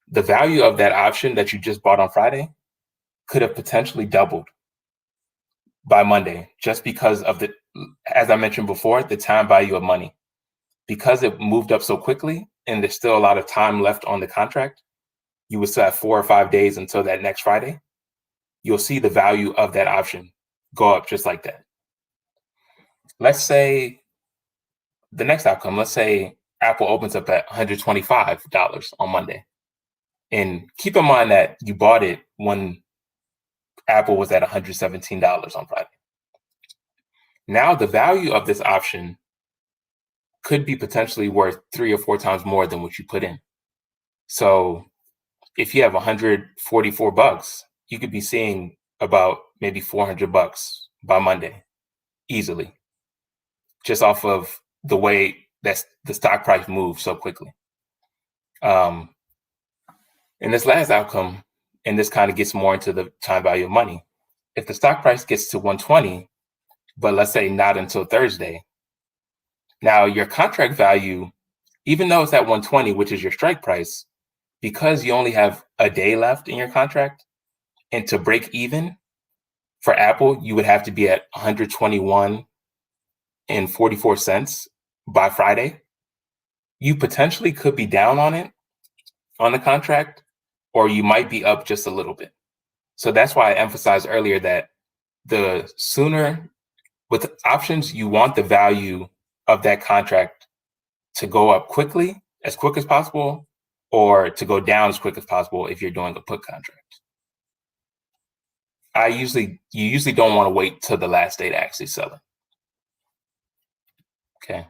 the value of that option that you just bought on Friday could have potentially doubled by Monday, just because of as I mentioned before, the time value of money. Because it moved up so quickly and there's still a lot of time left on the contract, you would still have 4 or 5 days until that next Friday. You'll see the value of that option go up just like that. Let's say the next outcome, let's say Apple opens up at $125 on Monday. And keep in mind that you bought it when Apple was at $117 on Friday. Now the value of this option could be potentially worth 3 or 4 times more than what you put in. So if you have $144, you could be seeing about maybe $400 by Monday, easily, just off of the way that the stock price moves so quickly. And this last outcome, and this kind of gets more into the time value of money. If the stock price gets to 120, but let's say not until Thursday, now your contract value, even though it's at 120, which is your strike price, because you only have a day left in your contract, and to break even for Apple, you would have to be at 121.44 cents by Friday. You potentially could be down on it on the contract, or you might be up just a little bit. So that's why I emphasized earlier that the sooner with options, you want the value of that contract to go up quickly, as quick as possible, or to go down as quick as possible if you're doing a put contract. You usually don't want to wait till the last day to actually sell it. Okay.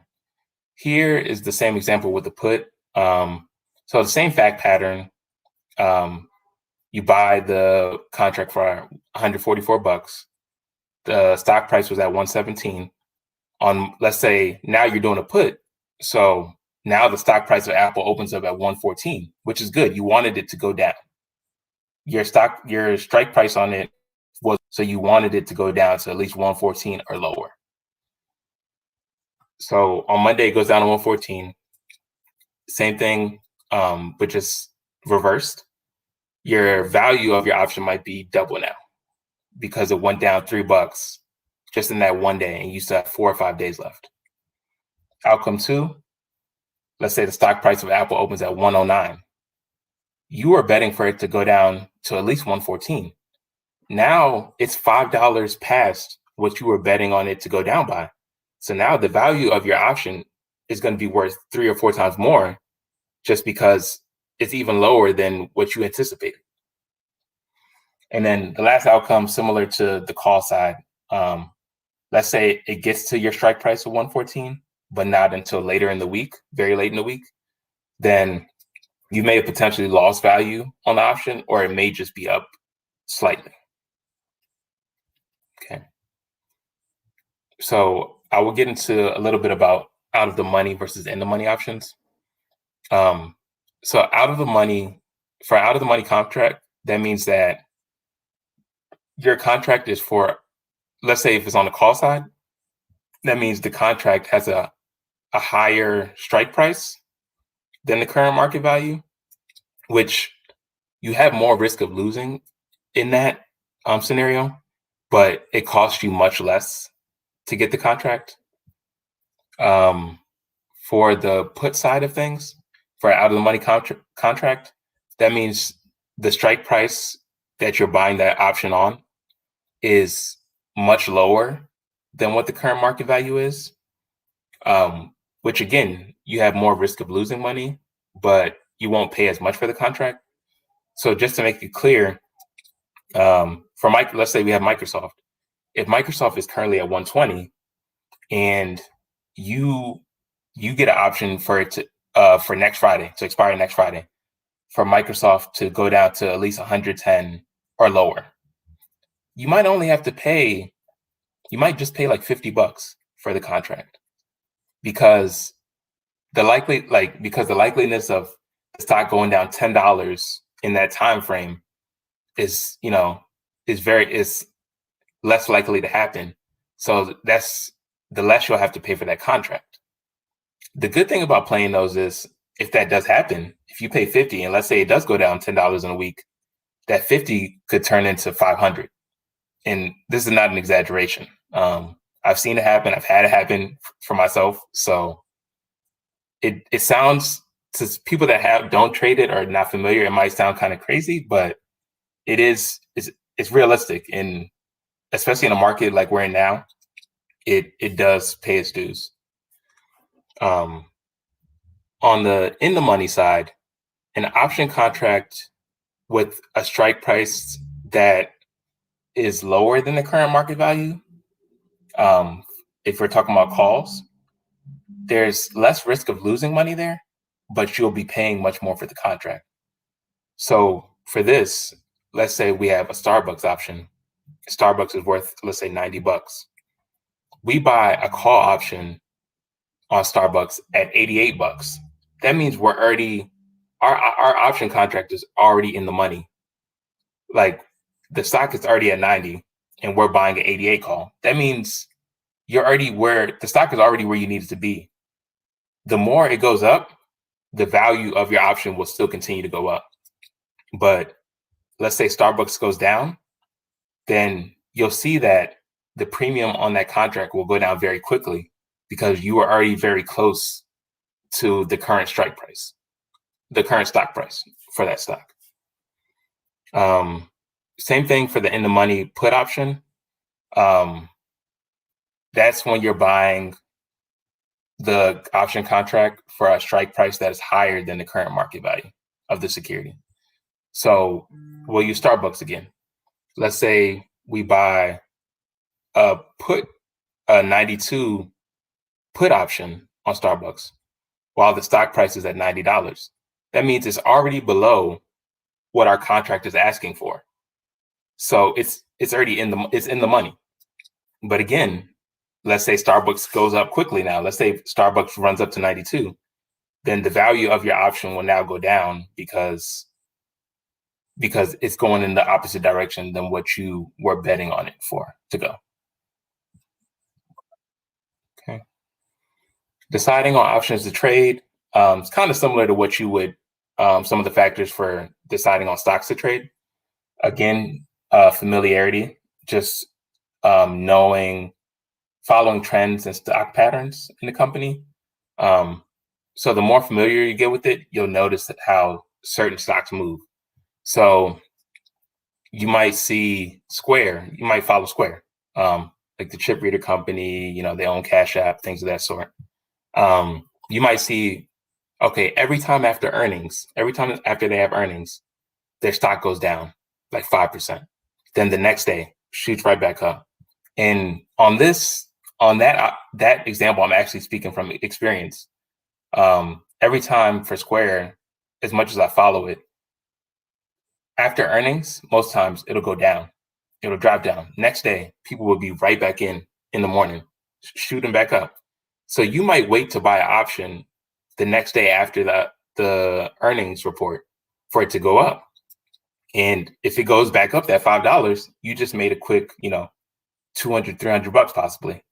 Here is the same example with the put. So the same fact pattern. You buy the contract for $144. The stock price was at 117. On, let's say now you're doing a put. So now the stock price of Apple opens up at 114, which is good. You wanted it to go down. Your strike price on it was, so you wanted it to go down to at least 114 or lower. So on Monday, it goes down to 114. Same thing, but just reversed. Your value of your option might be double now because it went down $3 just in that one day, and you still have 4 or 5 days left. Outcome two, let's say the stock price of Apple opens at 109. You are betting for it to go down to at least 114. Now it's $5 past what you were betting on it to go down by. So now the value of your option is going to be worth 3 or 4 times more, just because it's even lower than what you anticipated. And then the last outcome, similar to the call side, let's say it gets to your strike price of 114, but not until later in the week, very late in the week, then you may have potentially lost value on the option, or it may just be up slightly. Okay. So I will get into a little bit about out of the money versus in the money options. So out of the money contract, that means that your contract is for, let's say if it's on the call side, that means the contract has a higher strike price than the current market value, which you have more risk of losing in that scenario, but it costs you much less to get the contract. For the put side of things, for out of the money contract, that means the strike price that you're buying that option on is much lower than what the current market value is, which again, you have more risk of losing money, but you won't pay as much for the contract. So just to make it clear, let's say we have Microsoft. If Microsoft is currently at 120 and you get an option for it to for next Friday, to expire next Friday, for Microsoft to go down to at least 110 or lower, you might just pay like $50 for the contract, because the likeliness of the stock going down $10 in that time frame is less likely to happen. So that's the less you'll have to pay for that contract. The good thing about playing those is, if that does happen, if you pay 50 and let's say it does go down $10 in a week, that 50 could turn into 500. And this is not an exaggeration. I've seen it happen. I've had it happen for myself. So it sounds, to people that don't trade it or not familiar, it might sound kind of crazy, but it's realistic. And especially in a market like we're in now, it does pay its dues. On the in the money side, an option contract with a strike price that is lower than the current market value, if we're talking about calls, there's less risk of losing money there, but you'll be paying much more for the contract. So for this, let's say we have a Starbucks option. Starbucks is worth, let's say, $90. We buy a call option on Starbucks at $88. That means we're already, our option contract is already in the money. Like, the stock is already at 90 and we're buying an 88 call. That means the stock is already where you need it to be. The more it goes up, the value of your option will still continue to go up. But let's say Starbucks goes down, then you'll see that the premium on that contract will go down very quickly, because you are already very close to the current strike price, the current stock price for that stock. Same thing for the in the money put option. That's when you're buying the option contract for a strike price that is higher than the current market value of the security. So we'll use Starbucks again. Let's say we buy a 92 put option on Starbucks while the stock price is at $90. That means it's already below what our contract is asking for. So it's already in the money. But again, let's say Starbucks goes up quickly now. Let's say Starbucks runs up to 92. Then the value of your option will now go down because it's going in the opposite direction than what you were betting on it for to go. Okay. Deciding on options to trade. It's kind of similar to what you would, some of the factors for deciding on stocks to trade. Again, familiarity, just following trends and stock patterns in the company. So the more familiar you get with it, you'll notice how certain stocks move. So you might see Square, you might follow Square, like the chip reader company, they own Cash App, things of that sort. You might see, okay, every time after they have earnings, their stock goes down like 5%. Then the next day shoots right back up. And on that example, I'm actually speaking from experience. Every time for Square, as much as I follow it, after earnings, most times it'll go down. It'll drop down. Next day, people will be right back in the morning, shooting back up. So you might wait to buy an option the next day after the earnings report for it to go up. And if it goes back up that $5, you just made a quick, $200, $300 possibly.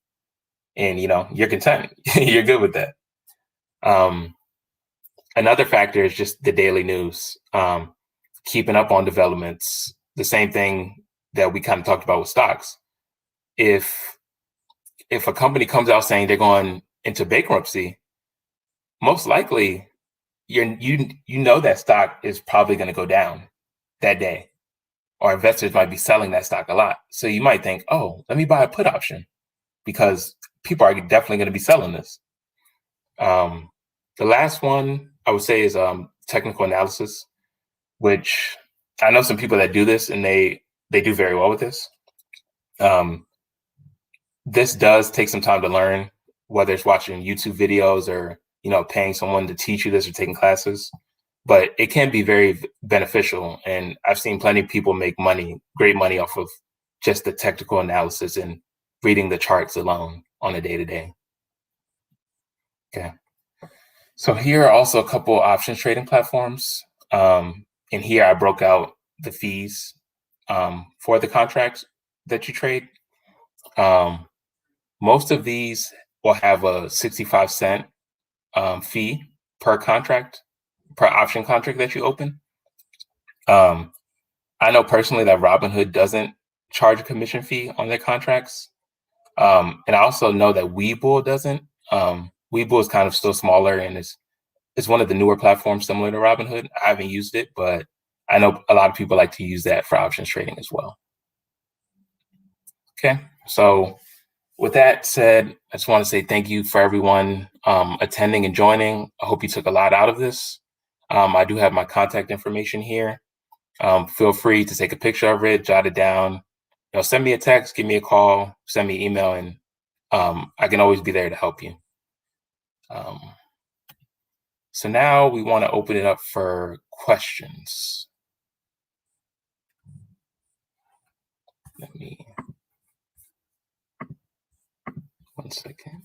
And, you're content. You're good with that. Another factor is just the daily news, keeping up on developments, the same thing that we kind of talked about with stocks. If a company comes out saying they're going into bankruptcy, most likely you know that stock is probably going to go down that day, or investors might be selling that stock a lot. So you might think, oh, let me buy a put option because people are definitely going to be selling this. The last one I would say is technical analysis, which I know some people that do this and they do very well with this. This does take some time to learn, whether it's watching YouTube videos or, paying someone to teach you this or taking classes, but it can be very beneficial. And I've seen plenty of people make great money off of just the technical analysis and reading the charts alone on a day-to-day. Okay. So here are also a couple options trading platforms. And here I broke out the fees for the contracts that you trade. Most of these will have a 65-cent fee per option contract that you open. I know personally that Robinhood doesn't charge a commission fee on their contracts. And I also know that Webull doesn't. Webull is kind of still smaller and it's one of the newer platforms similar to Robinhood. I haven't used it, but I know a lot of people like to use that for options trading as well. Okay, so with that said, I just want to say thank you for everyone attending and joining. I hope you took a lot out of this. I do have my contact information here. Feel free to take a picture of it, jot it down. Send me a text, give me a call, send me an email, and I can always be there to help you. So now we want to open it up for questions. Let me, 1 second.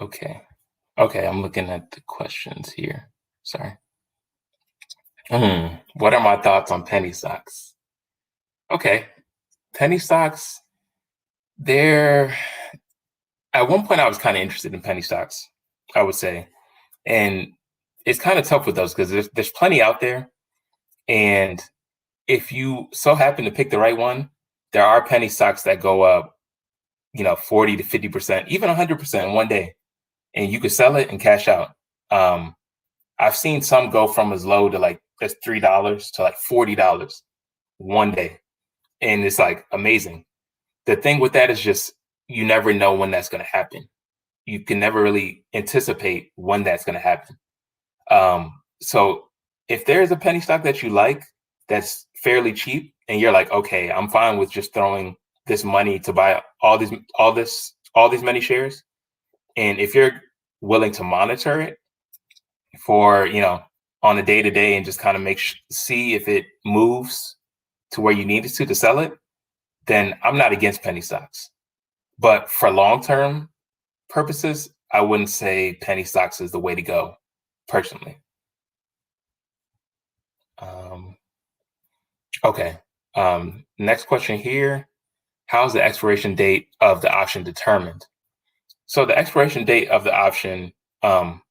Okay, I'm looking at the questions here. Sorry. What are my thoughts on penny stocks? Okay, penny stocks, at one point I was kind of interested in penny stocks, I would say. And it's kind of tough with those because there's plenty out there. And if you so happen to pick the right one, there are penny stocks that go up, 40 to 50%, even 100% in one day. And you could sell it and cash out. I've seen some go from as low to like just $3 to like $40 one day. And it's like amazing. The thing with that is just, you never know when that's going to happen. You can never really anticipate when that's going to happen. So if there's a penny stock that you like, that's fairly cheap and you're like, okay, I'm fine with just throwing this money to buy all these many shares. And if you're willing to monitor it for, on a day-to-day and just kind of see if it moves to where you need it to sell it, then I'm not against penny stocks. But for long-term purposes, I wouldn't say penny stocks is the way to go, personally. Okay. Next question here. How's the expiration date of the option determined? So the expiration date of the option,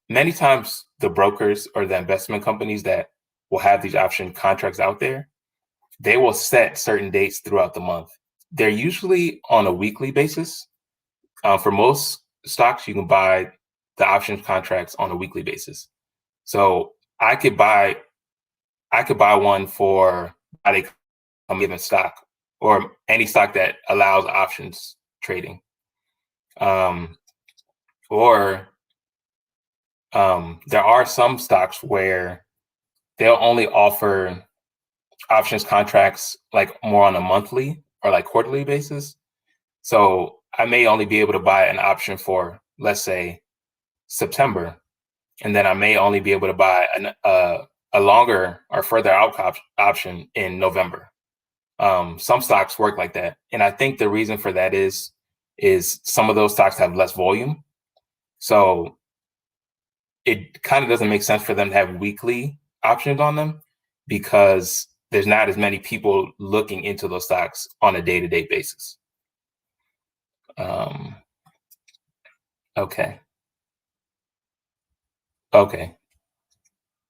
many times the brokers or the investment companies that will have these option contracts out there, they will set certain dates throughout the month. They're usually on a weekly basis. For most stocks, you can buy the options contracts on a weekly basis. So I could buy one for a given stock or any stock that allows options trading. Or there are some stocks where they'll only offer options contracts like more on a monthly or like quarterly basis. So I may only be able to buy an option for, let's say, September, and then I may only be able to buy a longer or further out option in November. Some stocks work like that. And I think the reason for that is some of those stocks have less volume. So it kind of doesn't make sense for them to have weekly options on them because there's not as many people looking into those stocks on a day-to-day basis. Okay.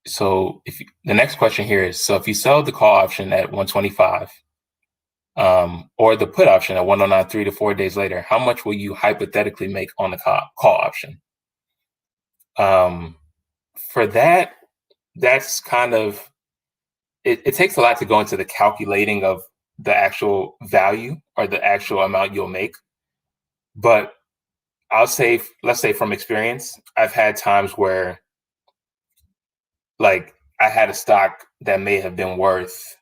So the next question here is, so if you sell the call option at 125, or the put option at 109 3 to 4 days later, how much will you hypothetically make on the call option? For that, that's kind of, it takes a lot to go into the calculating of the actual value or the actual amount you'll make. But I'll say, let's say from experience, I've had times where like I had a stock that may have been worth,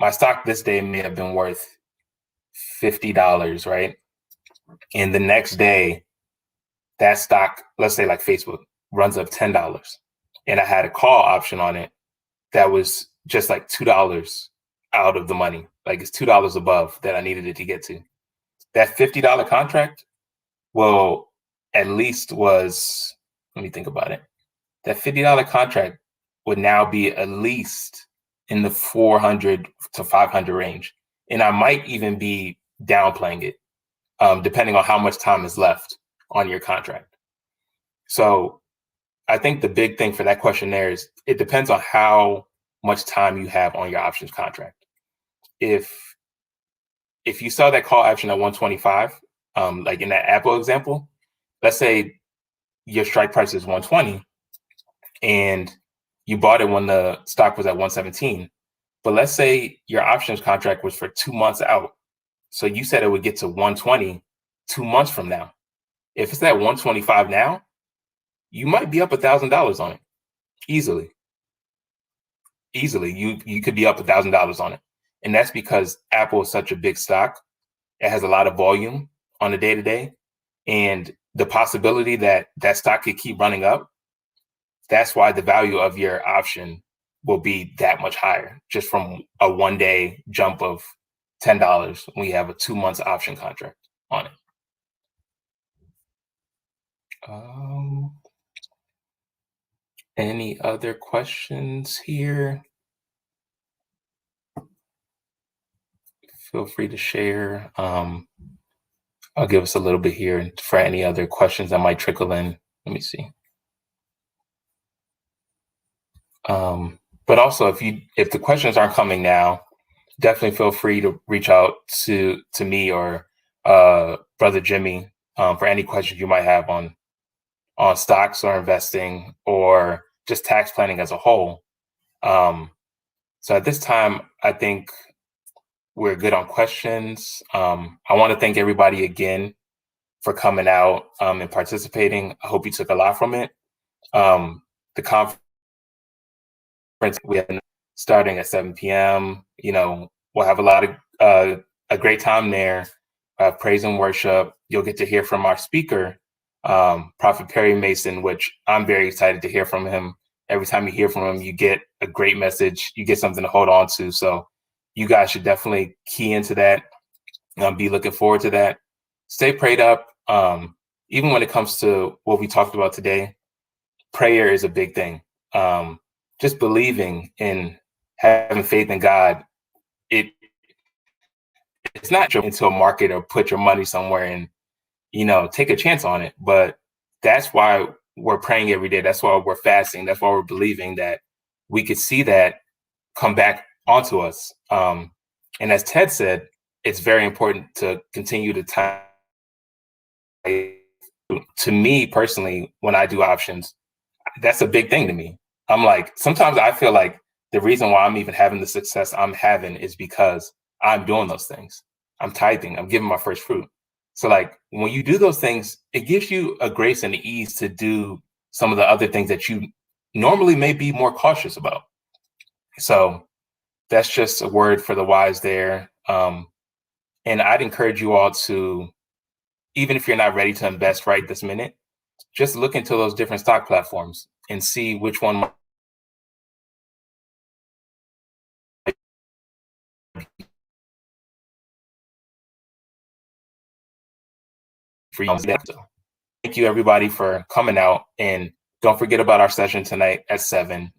my stock this day may have been worth $50, right? And the next day, that stock, let's say like Facebook, runs up $10. And I had a call option on it that was just like $2 out of the money. Like it's $2 above that I needed it to get to. That $50 contract, well, at least was, let me think about it. That $50 contract would now be at least in the 400 to 500 range. And I might even be downplaying it, depending on how much time is left on your contract. So I think the big thing for that question there is it depends on how much time you have on your options contract. If you sell that call option at 125, like in that Apple example, let's say your strike price is 120 and you bought it when the stock was at 117. But let's say your options contract was for 2 months out. So you said it would get to 120 2 months from now. If it's at 125 now, you might be up $1,000 on it easily. You could be up $1,000 on it. And that's because Apple is such a big stock. It has a lot of volume on a day-to-day. And the possibility that that stock could keep running up, that's why the value of your option will be that much higher, just from a one-day jump of $10 when you have a 2 months option contract on it. Any other questions here? Feel free to share. I'll give us a little bit here for any other questions that might trickle in. Let me see. But also, if the questions aren't coming now, definitely feel free to reach out to me or Brother Jimmy for any questions you might have on stocks or investing or just tax planning as a whole. So at this time, I think we're good on questions. I want to thank everybody again for coming out and participating. I hope you took a lot from it. The conference we have starting at 7 p.m. We'll have a lot of a great time there. Praise and worship. You'll get to hear from our speaker, Prophet Perry Mason, which I'm very excited to hear from him. Every time you hear from him, you get a great message. You get something to hold on to. So you guys should definitely key into that. Be looking forward to that. Stay prayed up. Even when it comes to what we talked about today, prayer is a big thing. Just believing in having faith in God. It's not into a market or put your money somewhere and, take a chance on it. But that's why we're praying every day. That's why we're fasting. That's why we're believing that we could see that come back onto us. And as Ted said, it's very important to continue to tie. To me personally, when I do options, that's a big thing to me. I'm like, sometimes I feel like the reason why I'm even having the success I'm having is because I'm doing those things. I'm tithing. I'm giving my first fruit. So like when you do those things, it gives you a grace and ease to do some of the other things that you normally may be more cautious about. So that's just a word for the wise there. And I'd encourage you all to, even if you're not ready to invest right this minute, just look into those different stock platforms and see which one for you. Thank you everybody for coming out and don't forget about our session tonight at 7.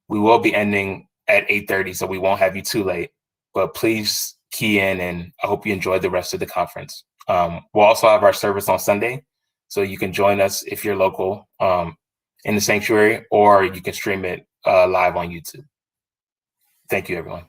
We will be ending at 8:30, so we won't have you too late. But please key in, and I hope you enjoy the rest of the conference. We'll also have our service on Sunday, so you can join us if you're local in the sanctuary, or you can stream it live on YouTube. Thank you, everyone.